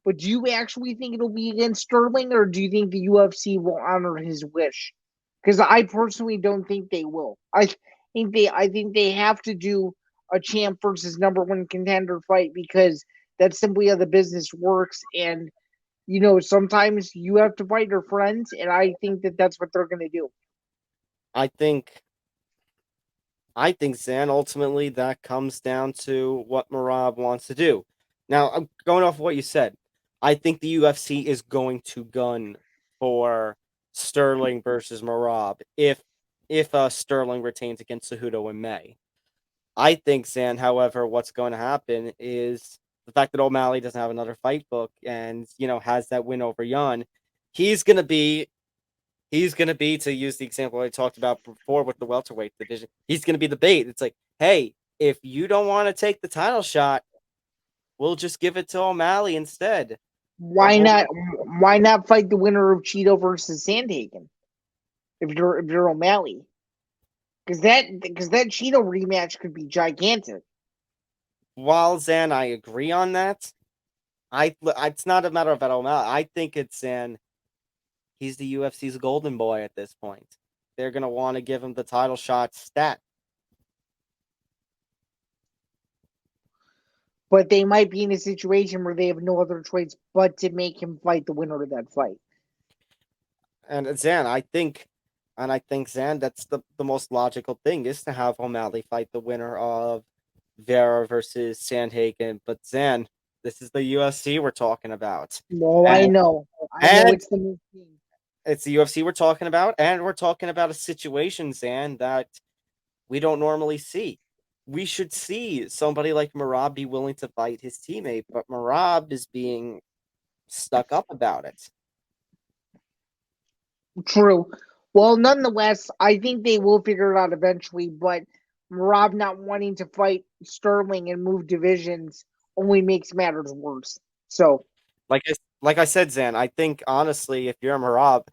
But do you actually think it'll be against Sterling, or do you think the UFC will honor his wish? Because I personally don't think they will. I think they have to do a champ versus number one contender fight, because that's simply how the business works. And sometimes you have to fight your friends, and I think that that's what they're going to do. I think, Zan, ultimately that comes down to what Merab wants to do. Now, I'm going off of what you said. I think the UFC is going to gun for Sterling versus Merab if Sterling retains against Cejudo in May. I think, Zan, however, what's going to happen is the fact that O'Malley doesn't have another fight book and, has that win over Yan. He's going to be, to use the example I talked about before with the welterweight division, he's going to be the bait. It's like, hey, if you don't want to take the title shot, we'll just give it to O'Malley instead. Why not fight the winner of Cheeto versus Sandhagen if you're O'Malley? Because that Cheeto rematch could be gigantic. While, Zan, I agree on that, it's not a matter of O'Malley. I think it's Zan. He's the UFC's golden boy at this point. They're gonna want to give him the title shot stat. But they might be in a situation where they have no other choice but to make him fight the winner of that fight. And Zan, I think, Zan, that's the most logical thing, is to have O'Malley fight the winner of Vera versus Sandhagen. But Zan, this is the UFC we're talking about. No, I know it's the new team. It's the UFC we're talking about, and we're talking about a situation, Zan, that we don't normally see. We should see somebody like Merab be willing to fight his teammate, but Merab is being stuck up about it. True. Well, nonetheless, I think they will figure it out eventually, but Merab not wanting to fight Sterling and move divisions only makes matters worse. So, Like I said, Zan, I think honestly, if you're a Merab,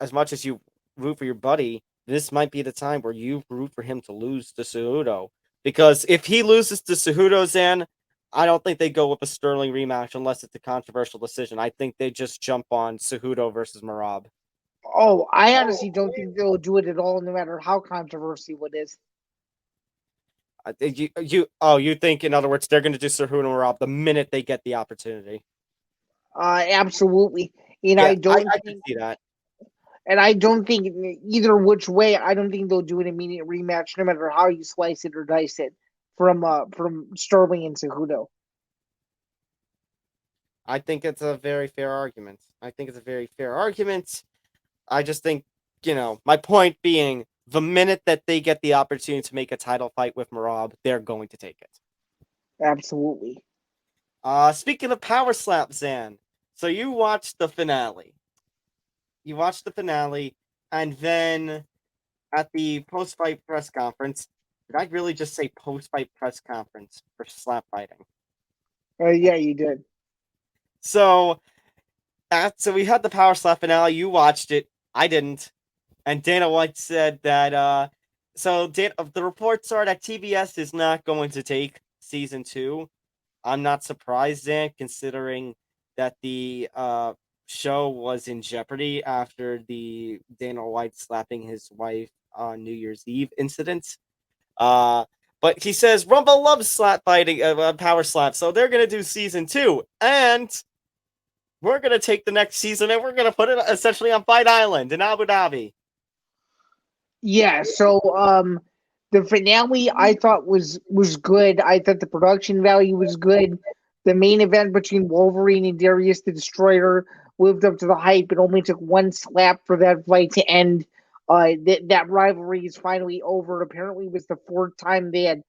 as much as you root for your buddy, this might be the time where you root for him to lose to Cejudo. Because if he loses to Cejudo, Zan, I don't think they go with a Sterling rematch unless it's a controversial decision. I think they just jump on Cejudo versus Merab. I honestly don't think they'll do it at all, no matter how controversial it is. I think you think, in other words, they're going to do Cejudo and Merab the minute they get the opportunity. Absolutely. And Yeah, I don't I can think, see that. and I don't think either which way. I don't think they'll do an immediate rematch, no matter how you slice it or dice it from Sterling and Cejudo. I think it's a very fair argument. I just think, my point being, the minute that they get the opportunity to make a title fight with Merab, they're going to take it. Absolutely. Speaking of Power Slap, Zan, so you watched the finale. And then at the post-fight press conference, did I really just say post-fight press conference for slap fighting? Yeah, you did. So we had the Power Slap finale. You watched it. I didn't. And Dana White said that. The reports are that TBS is not going to take season 2. I'm not surprised, Dan, considering that the show was in jeopardy after the Dana White slapping his wife on New Year's Eve incident. But he says Rumble loves slap fighting, power slap, so they're gonna do season 2, and we're gonna take the next season and we're gonna put it essentially on Fight Island in Abu Dhabi. Yeah, so the finale I thought was good. I thought the production value was good. The main event between Wolverine and Darius the Destroyer lived up to the hype. It only took one slap for that fight to end. That rivalry is finally over. Apparently, it was the 4th time they had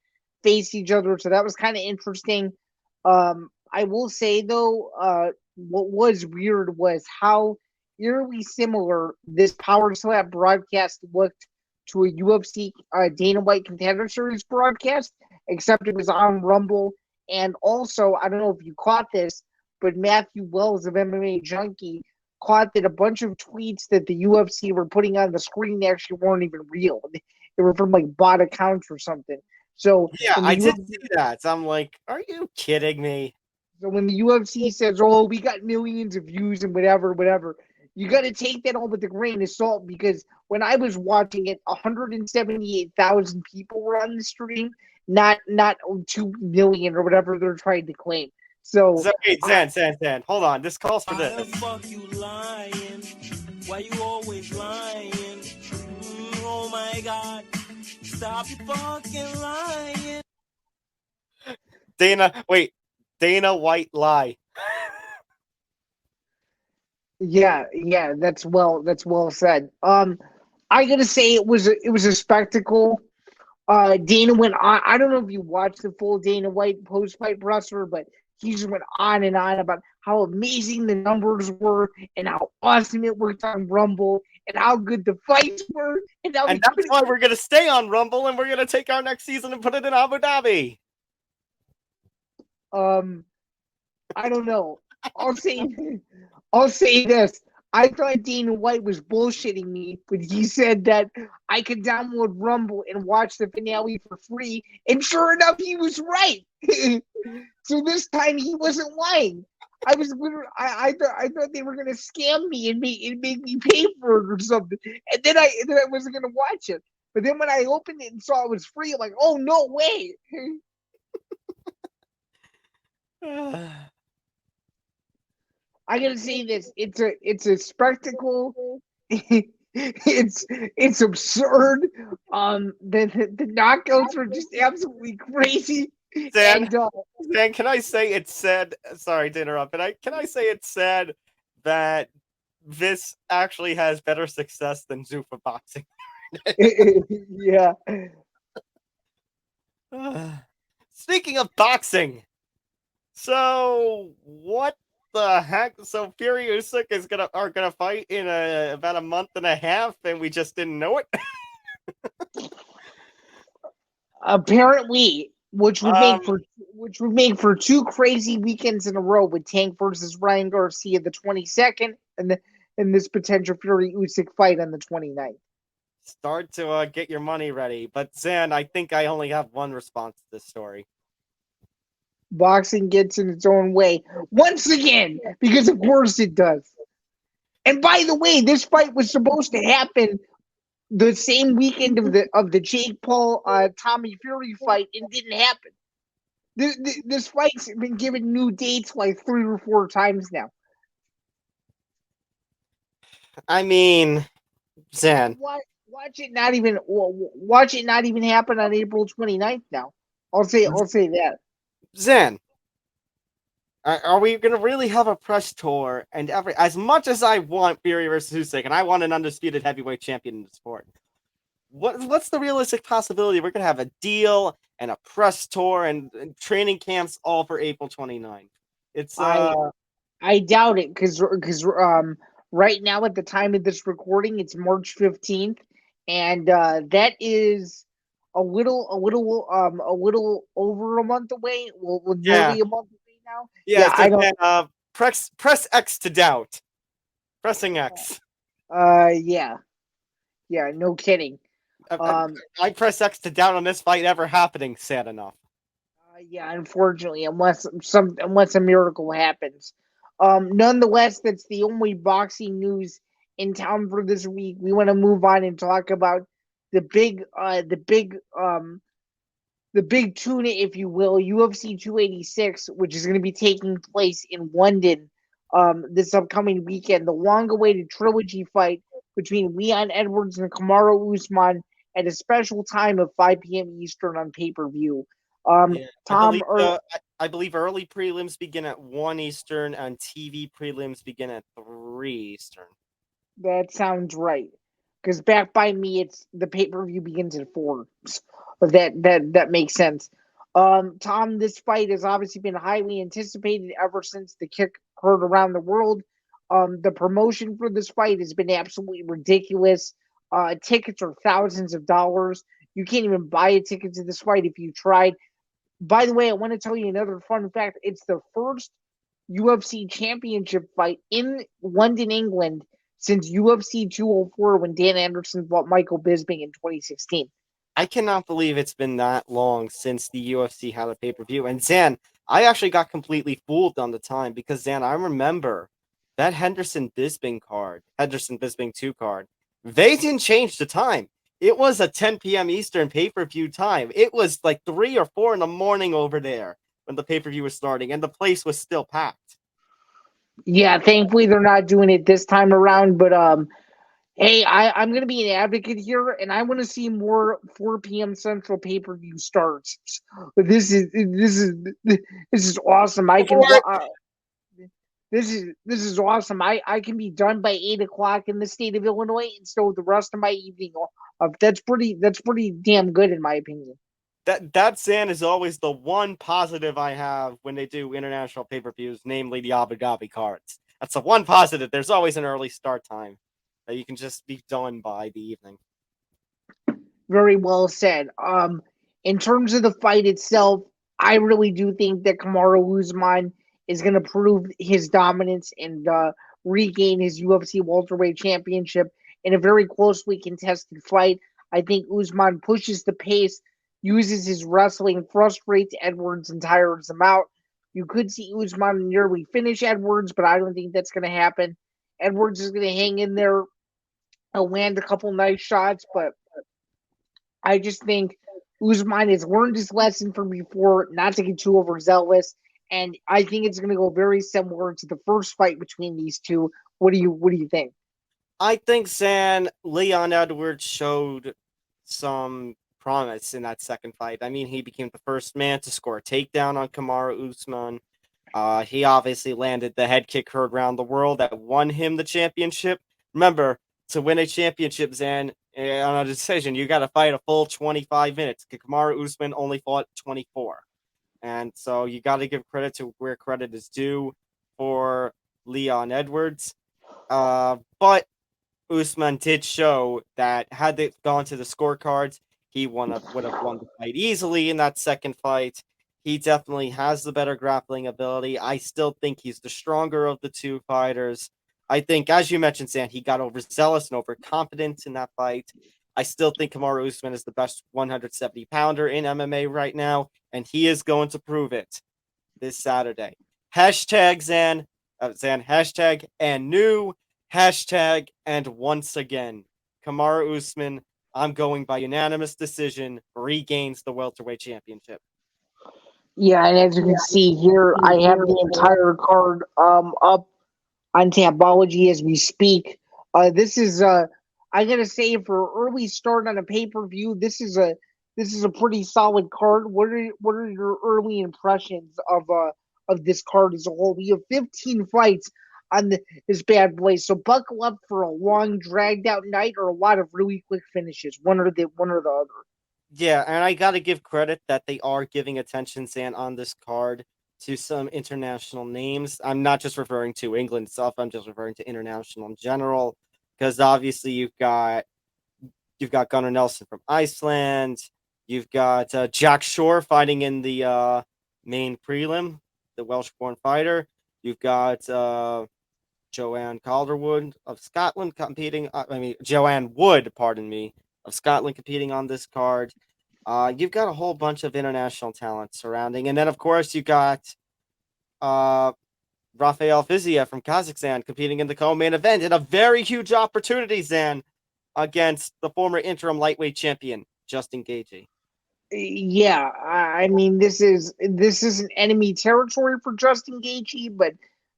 faced each other, so that was kind of interesting. I will say though, what was weird was how eerily similar this Power Slap broadcast looked to a UFC Dana White Contender Series broadcast, except it was on Rumble. And also, I don't know if you caught this, but Matthew Wells of MMA Junkie caught that a bunch of tweets that the UFC were putting on the screen actually weren't even real. They were from like bot accounts or something. So Yeah, when I the did UFC see that. So I'm like, are you kidding me? So when the UFC says, "Oh, we got millions of views and whatever," you got to take that all with a grain of salt, because when I was watching it, 178,000 people were on the stream, not 2 million or whatever they're trying to claim. So Wait, Zan, hold on. This calls for Why the this. fuck you lying? Why you always lying? Oh my god. Stop you fucking lying. Dana White lie. yeah, that's well said. I gotta say it was a spectacle. Dana went on. I don't know if you watched the full Dana White post fight presser, but he just went on and on about how amazing the numbers were and how awesome it worked on Rumble and how good the fights were. And that's why we're going to stay on Rumble and we're going to take our next season and put it in Abu Dhabi. I don't know. I'll say this. I thought Dana White was bullshitting me, but he said that I could download Rumble and watch the finale for free, and sure enough, he was right. So this time he wasn't lying. I thought they were gonna scam me and make me pay for it or something, and then I wasn't gonna watch it. But then when I opened it and saw it was free, I'm like, oh no way. I gotta say this. It's a spectacle. it's absurd. The knockouts were just absolutely crazy. Dan, can I say it's sad? Sorry to interrupt, but can I say it's sad that this actually has better success than Zuffa boxing? Yeah. Speaking of boxing, so what the heck? So Fury Usyk are gonna fight in about a month and a half, and we just didn't know it. Apparently, which would Um, make for two crazy weekends in a row with Tank versus Ryan Garcia the 22nd, and this potential Fury Usyk fight on the 29th. Start to get your money ready, but Zan, I think I only have one response to this story. Boxing gets in its own way once again, because of course it does. And by the way, this fight was supposed to happen the same weekend of the Jake Paul Tommy Fury fight, and didn't happen. This fight's been given new dates like 3 or 4 times now. I mean, Zan, Watch it not even happen on April 29th now. I'll say that. Zan, are we going to really have a press tour? And as much as I want Fury versus Usyk, and I want an undisputed heavyweight champion in the sport, what's the realistic possibility we're going to have a deal and a press tour and training camps all for April 29th? It's I doubt it, because right now at the time of this recording, it's March 15th, and that is a little over a month away. Well, nearly a month away now. Yeah, so I don't. Press X to doubt. Pressing X. Yeah, no kidding. I press X to doubt on this fight ever happening. Sad enough. Yeah, unfortunately, unless a miracle happens. Nonetheless, that's the only boxing news in town for this week. We want to move on and talk about the big tuna, if you will, UFC 286, which is going to be taking place in London this upcoming weekend. The long-awaited trilogy fight between Leon Edwards and Kamaru Usman at a special time of 5 p.m. Eastern on pay-per-view. Tom, I believe early prelims begin at 1 Eastern and TV prelims begin at 3 Eastern. That sounds right. Because back by me, it's the pay-per-view begins at 4. So that makes sense. Tom, this fight has obviously been highly anticipated ever since the kick heard around the world. The promotion for this fight has been absolutely ridiculous. Tickets are thousands of dollars. You can't even buy a ticket to this fight if you tried. By the way, I want to tell you another fun fact. It's the first UFC championship fight in London, England, since UFC 204 when Dan Anderson fought Michael Bisping in 2016. I cannot believe it's been that long since the UFC had a pay-per-view. And Zan, I actually got completely fooled on the time because, Zan, I remember that Henderson Bisping 2 card. They didn't change the time. It was a 10 p.m. Eastern pay-per-view time. It was like 3 or 4 in the morning over there when the pay-per-view was starting, and the place was still packed. Yeah, thankfully they're not doing it this time around, but hey, I'm going to be an advocate here, and I want to see more 4 p.m. Central pay-per-view starts. This is awesome. This is awesome. I can be done by 8 o'clock in the state of Illinois, and so the rest of my evening off. That's pretty damn good in my opinion. That Zan is always the one positive I have when they do international pay-per-views, namely the Abu Dhabi cards. That's the one positive. There's always an early start time that you can just be done by the evening. Very well said. In terms of the fight itself, I really do think that Kamaru Usman is going to prove his dominance and regain his UFC welterweight championship in a very closely contested fight. I think Usman pushes the pace, uses his wrestling, frustrates Edwards and tires him out. You could see Usman nearly finish Edwards, but I don't think that's going to happen. Edwards is going to hang in there. He'll land a couple nice shots, but I just think Usman has learned his lesson from before, not to get too overzealous, and I think it's going to go very similar to the first fight between these two. What do you think? I think Leon Edwards showed some promise in that second fight. I mean, he became the first man to score a takedown on Kamaru Usman. He obviously landed the head kick heard around the world that won him the championship. Remember, to win a championship, Zan, on a decision, you got to fight a full 25 minutes. Kamaru Usman only fought 24. And so you got to give credit to where credit is due for Leon Edwards. But Usman did show that had they gone to the scorecards, he would have won the fight easily in that second fight. He definitely has the better grappling ability. I still think he's the stronger of the two fighters. I think, as you mentioned, Sam, he got overzealous and overconfident in that fight. I still think Kamaru Usman is the best 170-pounder in MMA right now, and he is going to prove it this Saturday. Hashtag Zain, hashtag and new, hashtag and once again. Kamaru Usman, I'm going by unanimous decision, regains the welterweight championship. Yeah, and as you can see here, I have the entire card up on Tapology as we speak. This is I gotta say, for early start on a pay-per-view, this is a pretty solid card. What are your early impressions of this card as a whole? We have 15 fights on this bad boy, so buckle up for a long, dragged out night or a lot of really quick finishes. One or the other. Yeah, and I got to give credit that they are giving attention, Zan, on this card to some international names. I'm not just referring to England itself. I'm just referring to international in general, because obviously you've got Gunnar Nelson from Iceland. You've got Jack Shore fighting in the main prelim, the Welsh-born fighter. You've got Joanne Calderwood of Scotland competing. Joanne Wood, pardon me, of Scotland competing on this card. You've got a whole bunch of international talent surrounding. And then, of course, you got Rafael Fiziev from Kazakhstan competing in the co-main event in a very huge opportunity, Zan, against the former interim lightweight champion, Justin Gaethje. Yeah, I mean, this is an enemy territory for Justin Gaethje, but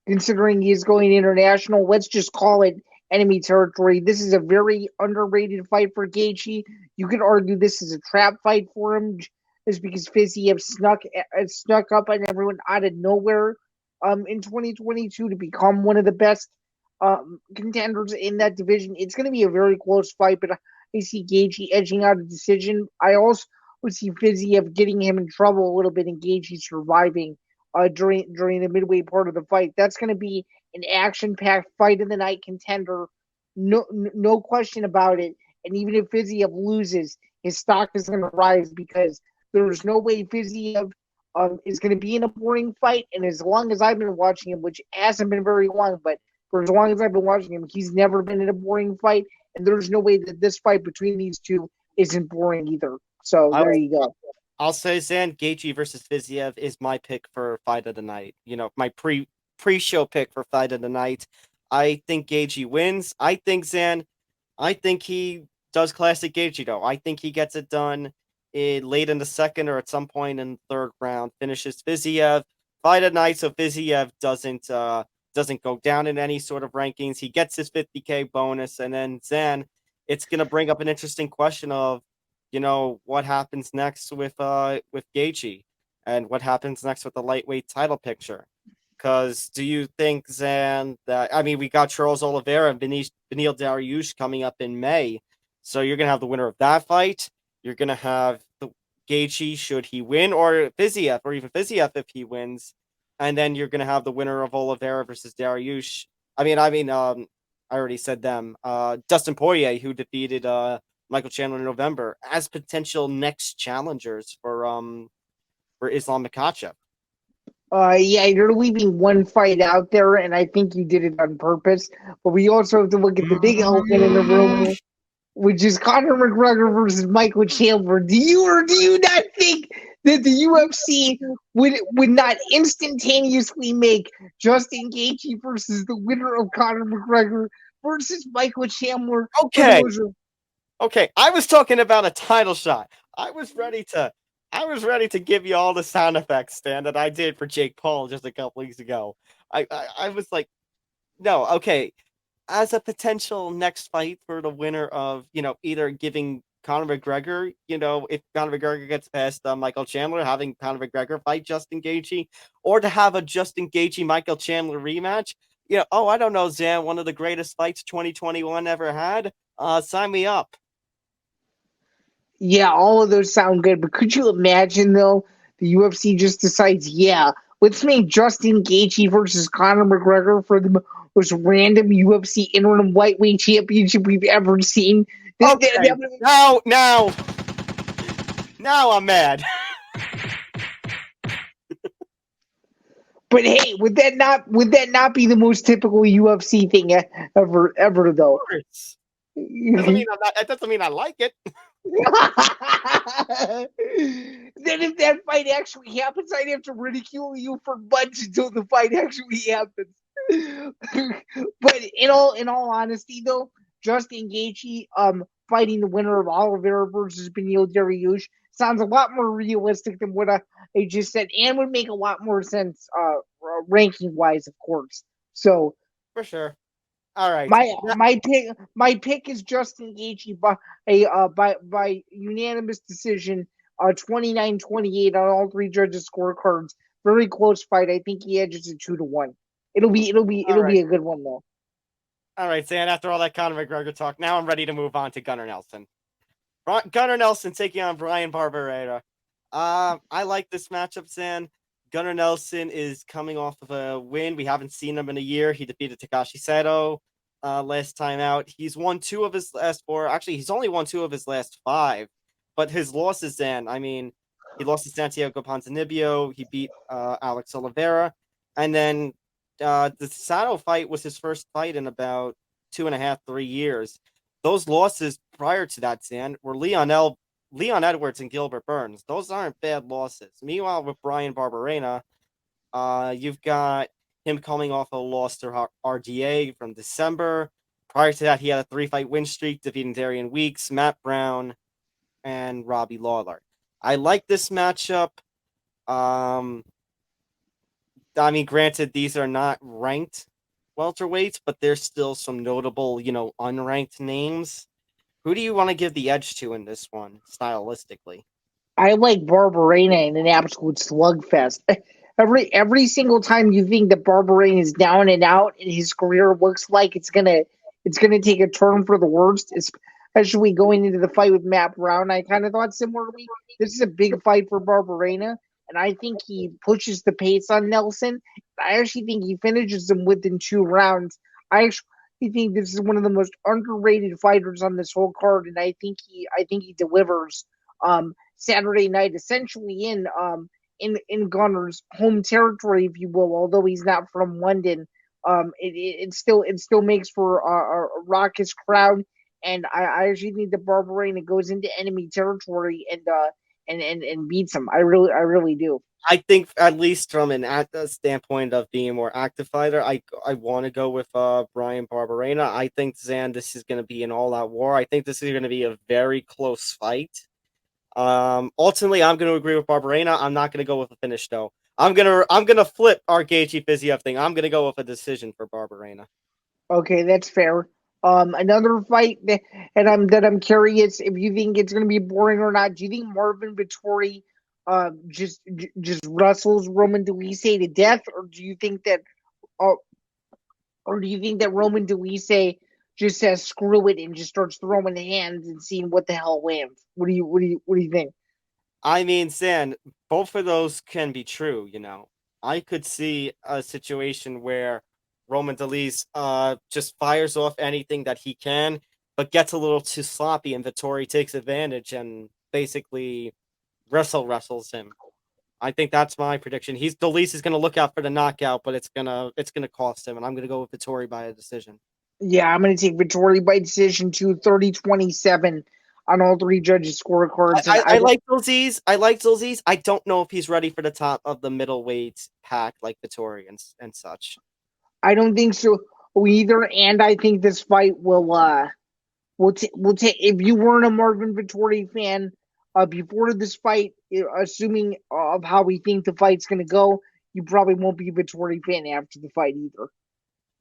considering he's going international, let's just call it enemy territory. This is a very underrated fight for Gaethje. You could argue this is a trap fight for him, just because Fiziev snuck up on everyone out of nowhere in 2022 to become one of the best contenders in that division. It's going to be a very close fight, but I see Gaethje edging out a decision. I also would see Fiziev getting him in trouble a little bit and Gaethje surviving during the midway part of the fight. That's going to be an action-packed fight of the night contender, no question about it. And even if Fiziev loses, his stock is going to rise because there's no way Fiziev is going to be in a boring fight. And as long as I've been watching him, which hasn't been very long, but for as long as I've been watching him, he's never been in a boring fight. And there's no way that this fight between these two isn't boring either. So there you go. I'll say, Zan, Gaethje versus Fiziev is my pick for fight of the night. You know, my pre-show pick for fight of the night. I think Gaethje wins. I think he does classic Gaethje, though. I think he gets it done late in the second or at some point in the third round. Finishes Fiziev. Fight of the night, so Fiziev doesn't go down in any sort of rankings. He gets his $50K bonus, and then Zan, it's going to bring up an interesting question of, you know, what happens next with Gaethje and what happens next with the lightweight title picture. Because do you think, Zan, that, I mean, we got Charles Oliveira and Beneil Dariush coming up in May. So you're going to have the winner of that fight. You're going to have the Gaethje, should he win, or Fiziev, or even Fiziev if he wins. And then you're going to have the winner of Oliveira versus Dariush. I already said them. Dustin Poirier, who defeated Michael Chandler in November, as potential next challengers for Islam Makhachev. Yeah, you're leaving one fight out there, and I think you did it on purpose. But we also have to look at the big elephant in the room, which is Conor McGregor versus Michael Chandler. Do you or do you not think that the UFC would not instantaneously make Justin Gaethje versus the winner of Conor McGregor versus Michael Chandler? Okay, I was talking about a title shot. I was ready to give you all the sound effects, Stan, that I did for Jake Paul just a couple weeks ago. I was like, no, okay. As a potential next fight for the winner of, you know, either giving Conor McGregor, you know, if Conor McGregor gets past Michael Chandler, having Conor McGregor fight Justin Gaethje, or to have a Justin Gaethje-Michael Chandler rematch. You know, I don't know, Zan, one of the greatest fights 2021 ever had. Sign me up. Yeah, all of those sound good, but could you imagine, though, the UFC just decides, yeah, let's make Justin Gaethje versus Conor McGregor for the most random UFC interim lightweight championship we've ever seen. Okay. Now I'm mad. But hey, would that not be the most typical UFC thing ever though? Of course. That doesn't mean I like it. Then if that fight actually happens, I'd have to ridicule you for months until the fight actually happens. But in all honesty, though, Justin Gaethje fighting the winner of Oliveira versus Beneil Dariush sounds a lot more realistic than what I just said, and would make a lot more sense ranking wise, of course. So For sure. All right. my pick is Justin Gaethje by unanimous decision, 29-28 on all three judges' scorecards. Very close fight. I think he edges it 2-1. It'll be a good one though. All right, Zan. After all that Conor McGregor talk, now I'm ready to move on to Gunnar Nelson. Gunnar Nelson taking on Bryan Barberena. I like this matchup, Zan. Gunnar Nelson is coming off of a win. We haven't seen him in a year. He defeated Takashi Sato last time out. He's won 2 of his last 4. Actually, he's only won 2 of his last 5. But his losses, Zan, I mean, he lost to Santiago Ponzinibbio. He beat Alex Oliveira. And then the Sato fight was his first fight in about 2.5, 3 years. Those losses prior to that, Zan, were Leon Edwards and Gilbert Burns. Those aren't bad losses. Meanwhile, with Bryan Barberena, you've got him coming off a loss to RDA from December. Prior to that, he had a 3-fight win streak, defeating Darian Weeks, Matt Brown, and Robbie Lawler. I like this matchup. I mean, granted, these are not ranked welterweights, but there's still some notable, unranked names. Who do you want to give the edge to in this one, stylistically? I like Barberena in an absolute slugfest. Every single time you think that Barberena is down and out, and his career looks like it's gonna take a turn for the worst, especially going into the fight with Matt Brown. I kind of thought similarly. This is a big fight for Barberena, and I think he pushes the pace on Nelson. I actually think he finishes him within 2 rounds. I think this is one of the most underrated fighters on this whole card, and I think he delivers Saturday night, essentially in Gunnar's home territory, if you will. Although he's not from London, it still makes for a raucous crowd, and I actually think that Barberena goes into enemy territory and beats him. I really do. I think, at least from an standpoint of being a more active fighter, I want to go with Bryan Barberena. I think, Zan, this is going to be an all-out war. I think this is going to be a very close fight. Ultimately, I'm going to agree with Barberena. I'm not going to go with a finish, though. I'm gonna flip our Gaethje Fiziev thing. I'm going to go with a decision for Barberena. Okay, that's fair. Another fight that I'm curious if you think it's going to be boring or not. Do you think Marvin Vettori just wrestles Roman Dolise to death, or do you think that Roman Dolise just says screw it and just starts throwing the hands and seeing what the hell lands? What do you think? I mean, Zan, both of those can be true. I could see a situation where Roman Dolise just fires off anything that he can, but gets a little too sloppy, and Vettori takes advantage and basically wrestles him. I think that's my prediction. Dolise is going to look out for the knockout, but it's gonna cost him, and I'm going to go with Vettori by a decision. Yeah, I'm going to take Vettori by decision too, 30-27 on all three judges' scorecards. I like Dolise. I don't know if he's ready for the top of the middleweight pack like Vettori and such. I don't think so either, and I think this fight will take. If you weren't a Marvin Vettori fan before this fight, assuming of how we think the fight's going to go, you probably won't be a Vettori fan after the fight either.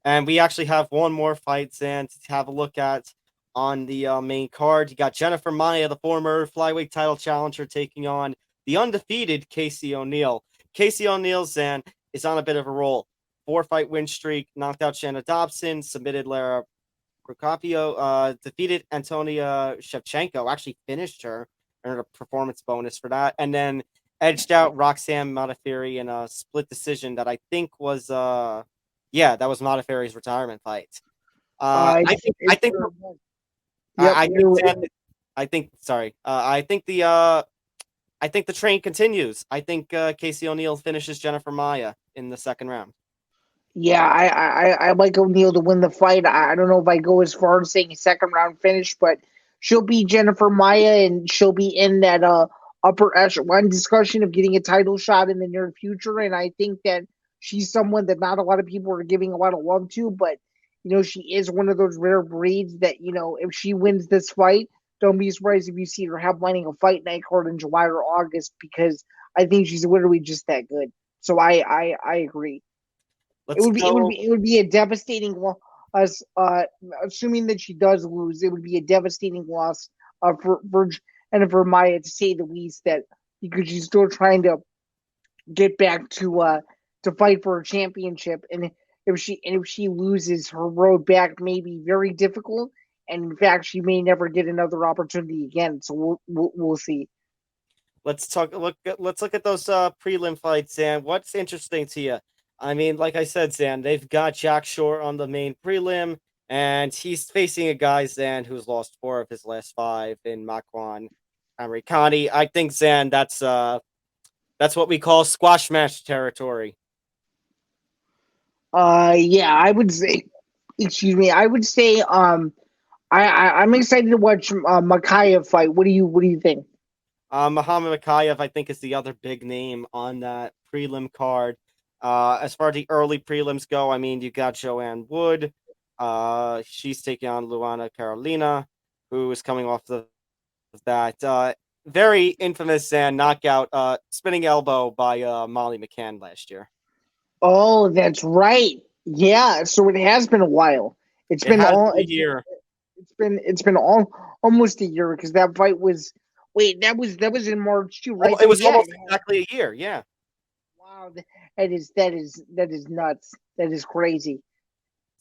And we actually have one more fight, Zan, to have a look at on the main card. You got Jennifer Maia, the former flyweight title challenger, taking on the undefeated Casey O'Neill. Casey O'Neill, Zan, is on a bit of a roll. 4-fight win streak, knocked out Shanna Dobson, submitted Lara Procopio, defeated Antonia Shevchenko, actually finished her, earned a performance bonus for that, and then edged out Roxanne Modafferi in a split decision that I think was that was Modafferi's retirement fight. I think Yep. I think the train continues. I think Casey O'Neill finishes Jennifer Maia in the second round. Yeah, I like O'Neill to win the fight. I don't know if I go as far as saying a second round finish, but she'll be Jennifer Maia, and she'll be in that upper echelon discussion of getting a title shot in the near future. And I think that she's someone that not a lot of people are giving a lot of love to, but she is one of those rare breeds that if she wins this fight, don't be surprised if you see her headlining a fight night card in July or August, because I think she's literally just that good. So I agree. It would be a devastating loss. Assuming that she does lose, it would be a devastating loss for Jennifer Maia, to say the least. That because she's still trying to get back to fight for a championship, and if she loses, her road back may be very difficult. And in fact, she may never get another opportunity again. So we'll see. Let's look at those prelim fights, Zan. What's interesting to you? I mean, like I said, Zan, they've got Jack Shore on the main prelim, and he's facing a guy, Zan, who's lost 4 of his last 5 in Makwan Americani. I think, Zan, that's what we call squash match territory. Yeah, I would say. Excuse me. I would say. I'm excited to watch Makayev fight. What do you think? Muhammad Makayev, I think, is the other big name on that prelim card. As far as the early prelims go, I mean, you got Joanne Wood. She's taking on Luana Carolina, who is coming off that very infamous and knockout spinning elbow by Molly McCann last year. Oh, that's right. Yeah, so it has been a while. It's been a year. It's been almost a year, because that fight was that was in March too, right? It was almost exactly a year. Yeah. Wow, that is nuts. That is crazy.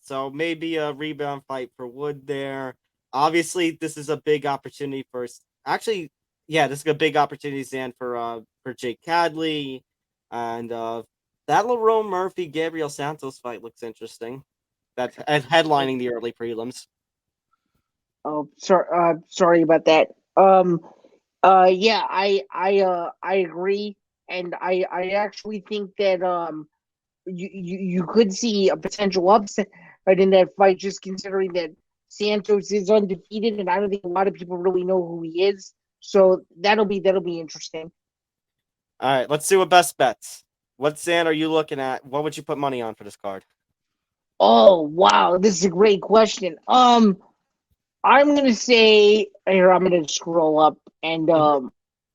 So maybe a rebound fight for Wood there. Obviously, this is a big opportunity for. Actually, yeah, this is a big opportunity, Zan, for Jake Cadley, and that Lerone Murphy Gabriel Santos fight looks interesting. That's headlining the early prelims. Oh, sorry about that. Yeah, I agree, and I actually think that you could see a potential upset in that fight, just considering that Santos is undefeated, and I don't think a lot of people really know who he is. So that'll be interesting. All right, let's do a best bets. What, Zan, are you looking at? What would you put money on for this card? Oh wow, this is a great question. I'm gonna say here. I'm gonna scroll up and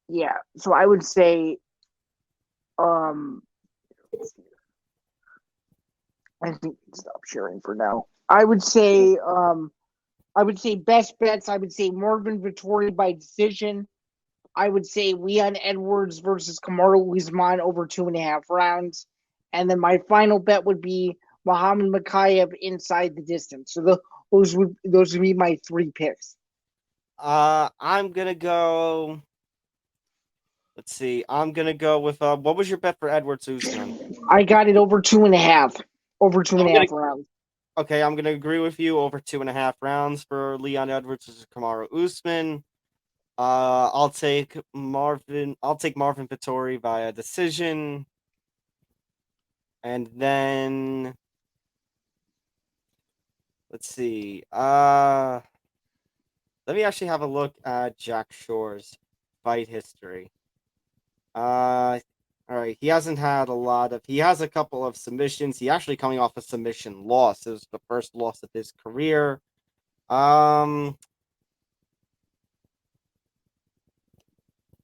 yeah. So I would say I think stop sharing for now. I would say best bets. I would say Marvin Vettori by decision. I would say Leon Edwards versus Kamaru Usman over 2.5 rounds, and then my final bet would be Muhammad Makayev inside the distance. So those would be my 3 picks. I'm gonna go. Let's see. I'm gonna go with what was your bet for Edwards Usman? I got it over 2.5. Over 2.5 rounds. Okay, I'm gonna agree with you. Over 2.5 rounds for Leon Edwards versus Kamaru Usman. I'll take Marvin Vettori via decision, and then let's see. Let me actually have a look at Jack Shore's fight history. All right, he hasn't had a lot of. He has a couple of submissions. He actually coming off a submission loss. It was the first loss of his career. Let's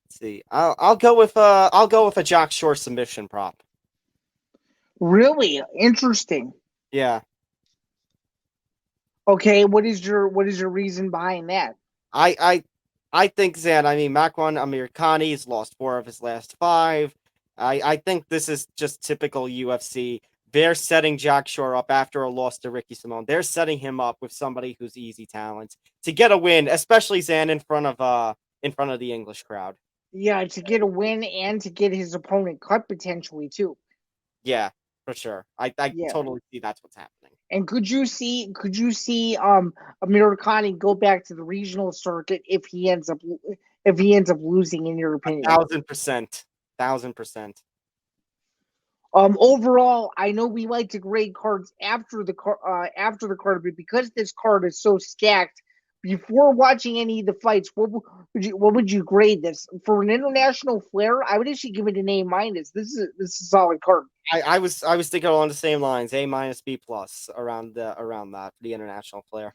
see. I'll go with a Jack Shore submission prop. Really interesting. Yeah. Okay, what is your reason behind that? I think, Zan, I mean, Makwan Americani has lost 4 of his last 5. I think this is just typical UFC. They're setting Jack Shore up after a loss to Ricky Simone. They're setting him up with somebody who's easy talent to get a win, especially, Zan, in front of the English crowd. Yeah, to get a win and to get his opponent cut potentially too. Yeah, for sure. I Yeah. totally see that's what's happening. And could you see Amir Khan go back to the regional circuit if he ends up losing, in your opinion? 1,000%. 1,000%. Overall, I know we like to grade cards after the card, but because this card is so stacked, before watching any of the fights, what would you grade this for an international flair? I would actually give it an A minus. This is a solid card. I was thinking along the same lines, A minus B plus around that for the international flair.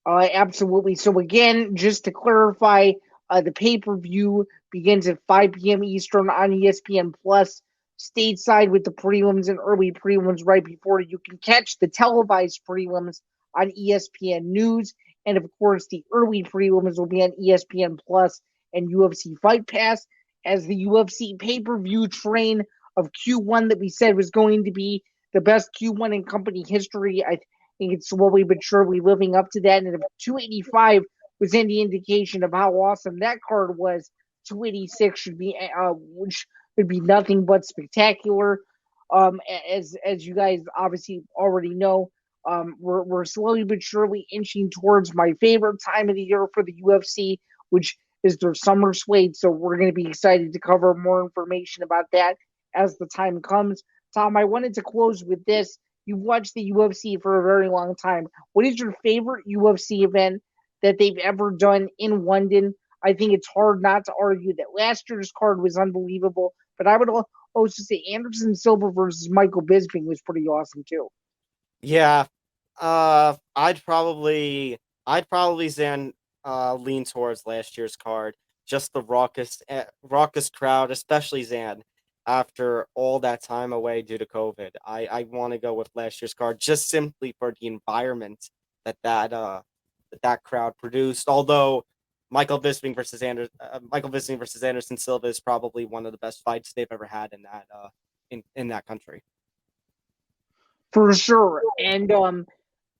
Absolutely. So again, just to clarify, the pay-per-view begins at 5 p.m. Eastern on ESPN Plus, stateside with the prelims and early prelims right before. You can catch the televised prelims on ESPN News, and of course, the early prelims will be on ESPN Plus and UFC Fight Pass, as the UFC pay-per-view train of Q1 that we said was going to be the best Q1 in company history. I think it's slowly but surely living up to that. And if 285 was any indication of how awesome that card was, 286 should be, which would be nothing but spectacular. As you guys obviously already know, we're slowly but surely inching towards my favorite time of the year for the UFC, which is their summer slate. So we're going to be excited to cover more information about that as the time comes. Tom, I wanted to close with this. You've watched the UFC for a very long time. What is your favorite UFC event that they've ever done in London? I think it's hard not to argue that last year's card was unbelievable, but I would also say Anderson Silva versus Michael Bisping was pretty awesome too. Yeah. I'd probably Zan lean towards last year's card. Just the raucous crowd, especially Zan, after all that time away due to COVID. I want to go with last year's card just simply for the environment that crowd produced. Although Michael Bisping versus Anderson Silva is probably one of the best fights they've ever had in that country. For sure. And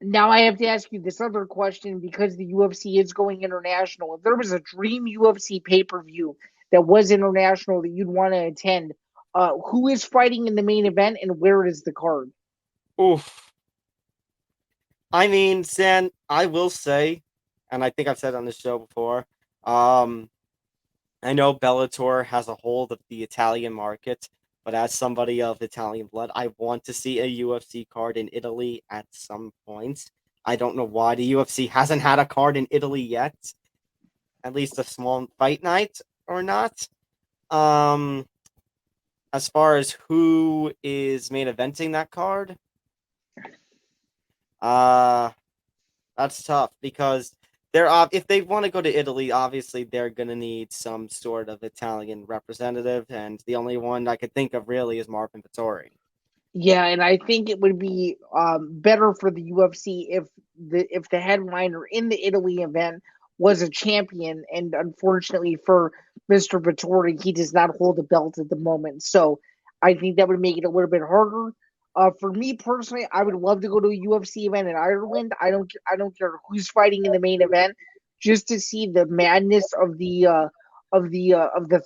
now I have to ask you this other question, because the UFC is going international. If there was a dream UFC pay-per-view that was international that you'd want to attend, who is fighting in the main event and where is the card? Oof. I mean, Zan, I will say, and I think I've said on this show before, I know Bellator has a hold of the Italian market, but as somebody of Italian blood, I want to see a UFC card in Italy at some point. I don't know why the UFC hasn't had a card in Italy yet, at least a small fight night or not. As far as who is main eventing that card, that's tough because if they want to go to Italy, obviously they're gonna need some sort of Italian representative, and the only one I could think of really is Marvin Vettori. Yeah, and I think it would be better for the UFC if the headliner in the Italy event was a champion. And unfortunately for Mr. Vettori, he does not hold a belt at the moment. So I think that would make it a little bit harder. For me personally, I would love to go to a UFC event in Ireland. I don't care who's fighting in the main event, just to see the madness of the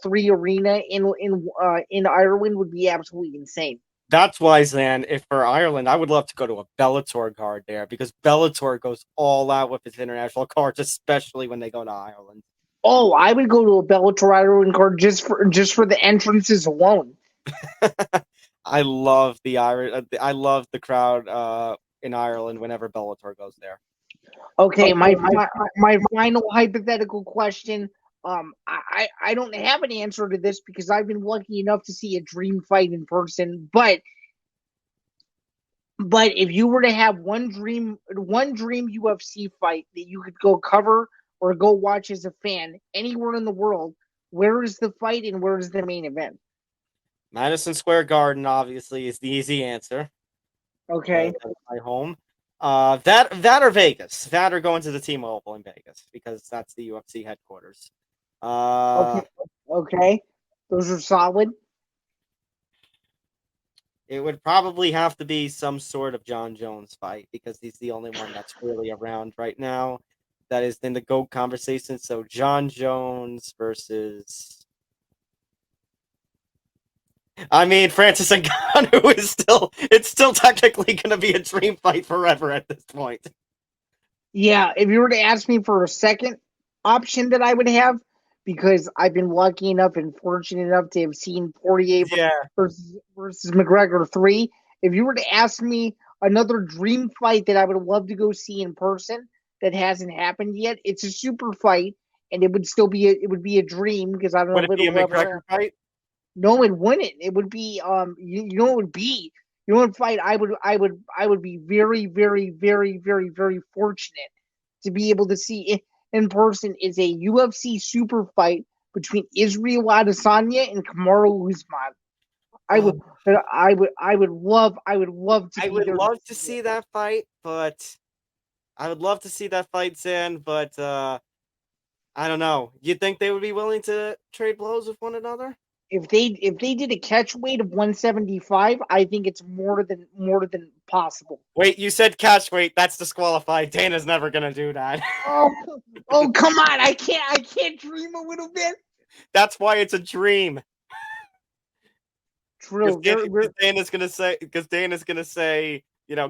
three arena in Ireland would be absolutely insane. That's why, Zan, if for Ireland, I would love to go to a Bellator card there because Bellator goes all out with its international cards, especially when they go to Ireland. Oh, I would go to a Bellator Ireland card just for the entrances alone. I love the crowd in Ireland whenever Bellator goes there. Okay, my final hypothetical question. I don't have an answer to this because I've been lucky enough to see a dream fight in person. But if you were to have one dream UFC fight that you could go cover or go watch as a fan anywhere in the world, where is the fight and where is the main event? Madison Square Garden, obviously, is the easy answer. Okay. That's my home. That or Vegas. That or going to the T-Mobile in Vegas because that's the UFC headquarters. Okay. Those are solid. It would probably have to be some sort of John Jones fight because he's the only one that's really around right now that is in the GOAT conversation. So John Jones versus I mean, Francis Ngannou it's still technically going to be a dream fight forever at this point. Yeah, if you were to ask me for a second option that I would have, because I've been lucky enough and fortunate enough to have seen Poirier Yeah. versus McGregor 3, if you were to ask me another dream fight that I would love to go see in person that hasn't happened yet, it's a super fight, and it would still be a dream because I don't know Would if it be a it'll ever McGregor fight? No, it wouldn't. It would be you know what it would be. You know what fight I would be very, very, very, very, very fortunate to be able to see in person is a UFC super fight between Israel Adesanya and Kamaru Usman. I would love to I be would there. love to see that fight, but I would love to see that fight, Zan, but I don't know. You think they would be willing to trade blows with one another? If they did a catch weight of 175, I think it's more than possible. Wait, you said catch weight. That's disqualified. Dana's never gonna do that. Oh, come on! I can't dream a little bit. That's why it's a dream. True. Because Dana's gonna say,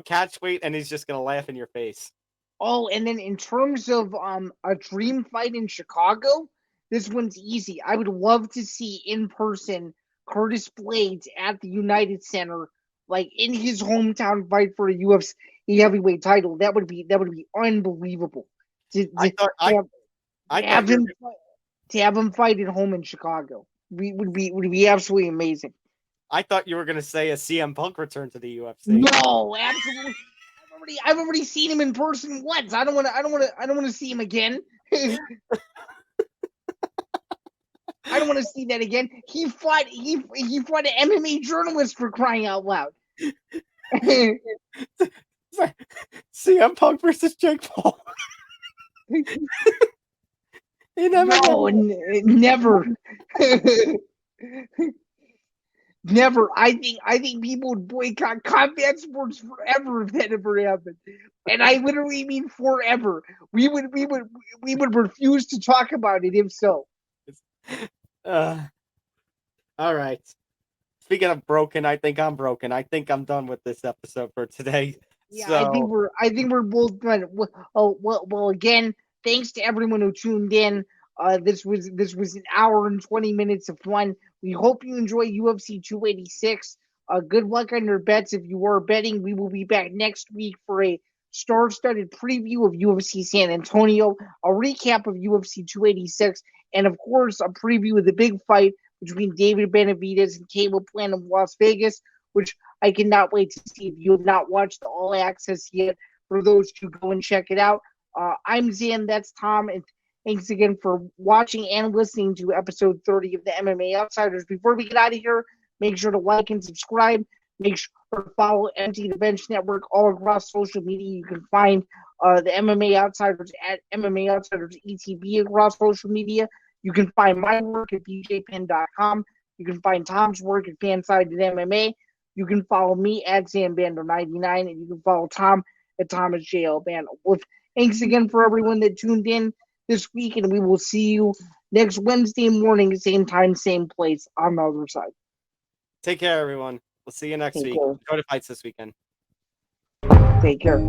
catch weight, and he's just gonna laugh in your face. Oh, and then in terms of a dream fight in Chicago, this one's easy. I would love to see in person Curtis Blades at the United Center, like in his hometown, fight for a UFC heavyweight title. That would be unbelievable. To have him fight at home in Chicago would be absolutely amazing. I thought you were gonna say a CM Punk return to the UFC. No, absolutely. I've already seen him in person once. I don't want to see him again. I don't want to see that again. He fought an MMA journalist, for crying out loud. CM Punk versus Jake Paul. No, never. Never. I think people would boycott combat sports forever if that ever happened. And I literally mean forever. We would refuse to talk about it if so. All right. Speaking of broken, I think I'm broken. I think I'm done with this episode for today. Yeah, so... I think we're both done. Well, again, thanks to everyone who tuned in. This was an hour and 20 minutes of fun. We hope you enjoy UFC 286. Good luck on your bets if you are betting. We will be back next week for a star-studded preview of UFC San Antonio, a recap of UFC 286, and of course a preview of the big fight between David Benavidez and Caleb Plant of Las Vegas, which I cannot wait to see. If you have not watched the All Access yet, for those to go and check it out. I'm Zan, that's Tom, and thanks again for watching and listening to episode 30 of the MMA Outsiders. Before we get out of here, make sure to like and subscribe. Make sure to follow Empty the Bench Network all across social media. You can find the MMA Outsiders at MMA Outsiders ETB across social media. You can find my work at bjpen.com. You can find Tom's work at Fansided MMA. You can follow me at Zambando99, and you can follow Tom at Thomas J. Albano. Well, thanks again for everyone that tuned in this week, and we will see you next Wednesday morning, same time, same place on the other side. Take care, everyone. We'll see you next week. Go to fights this weekend. Take care.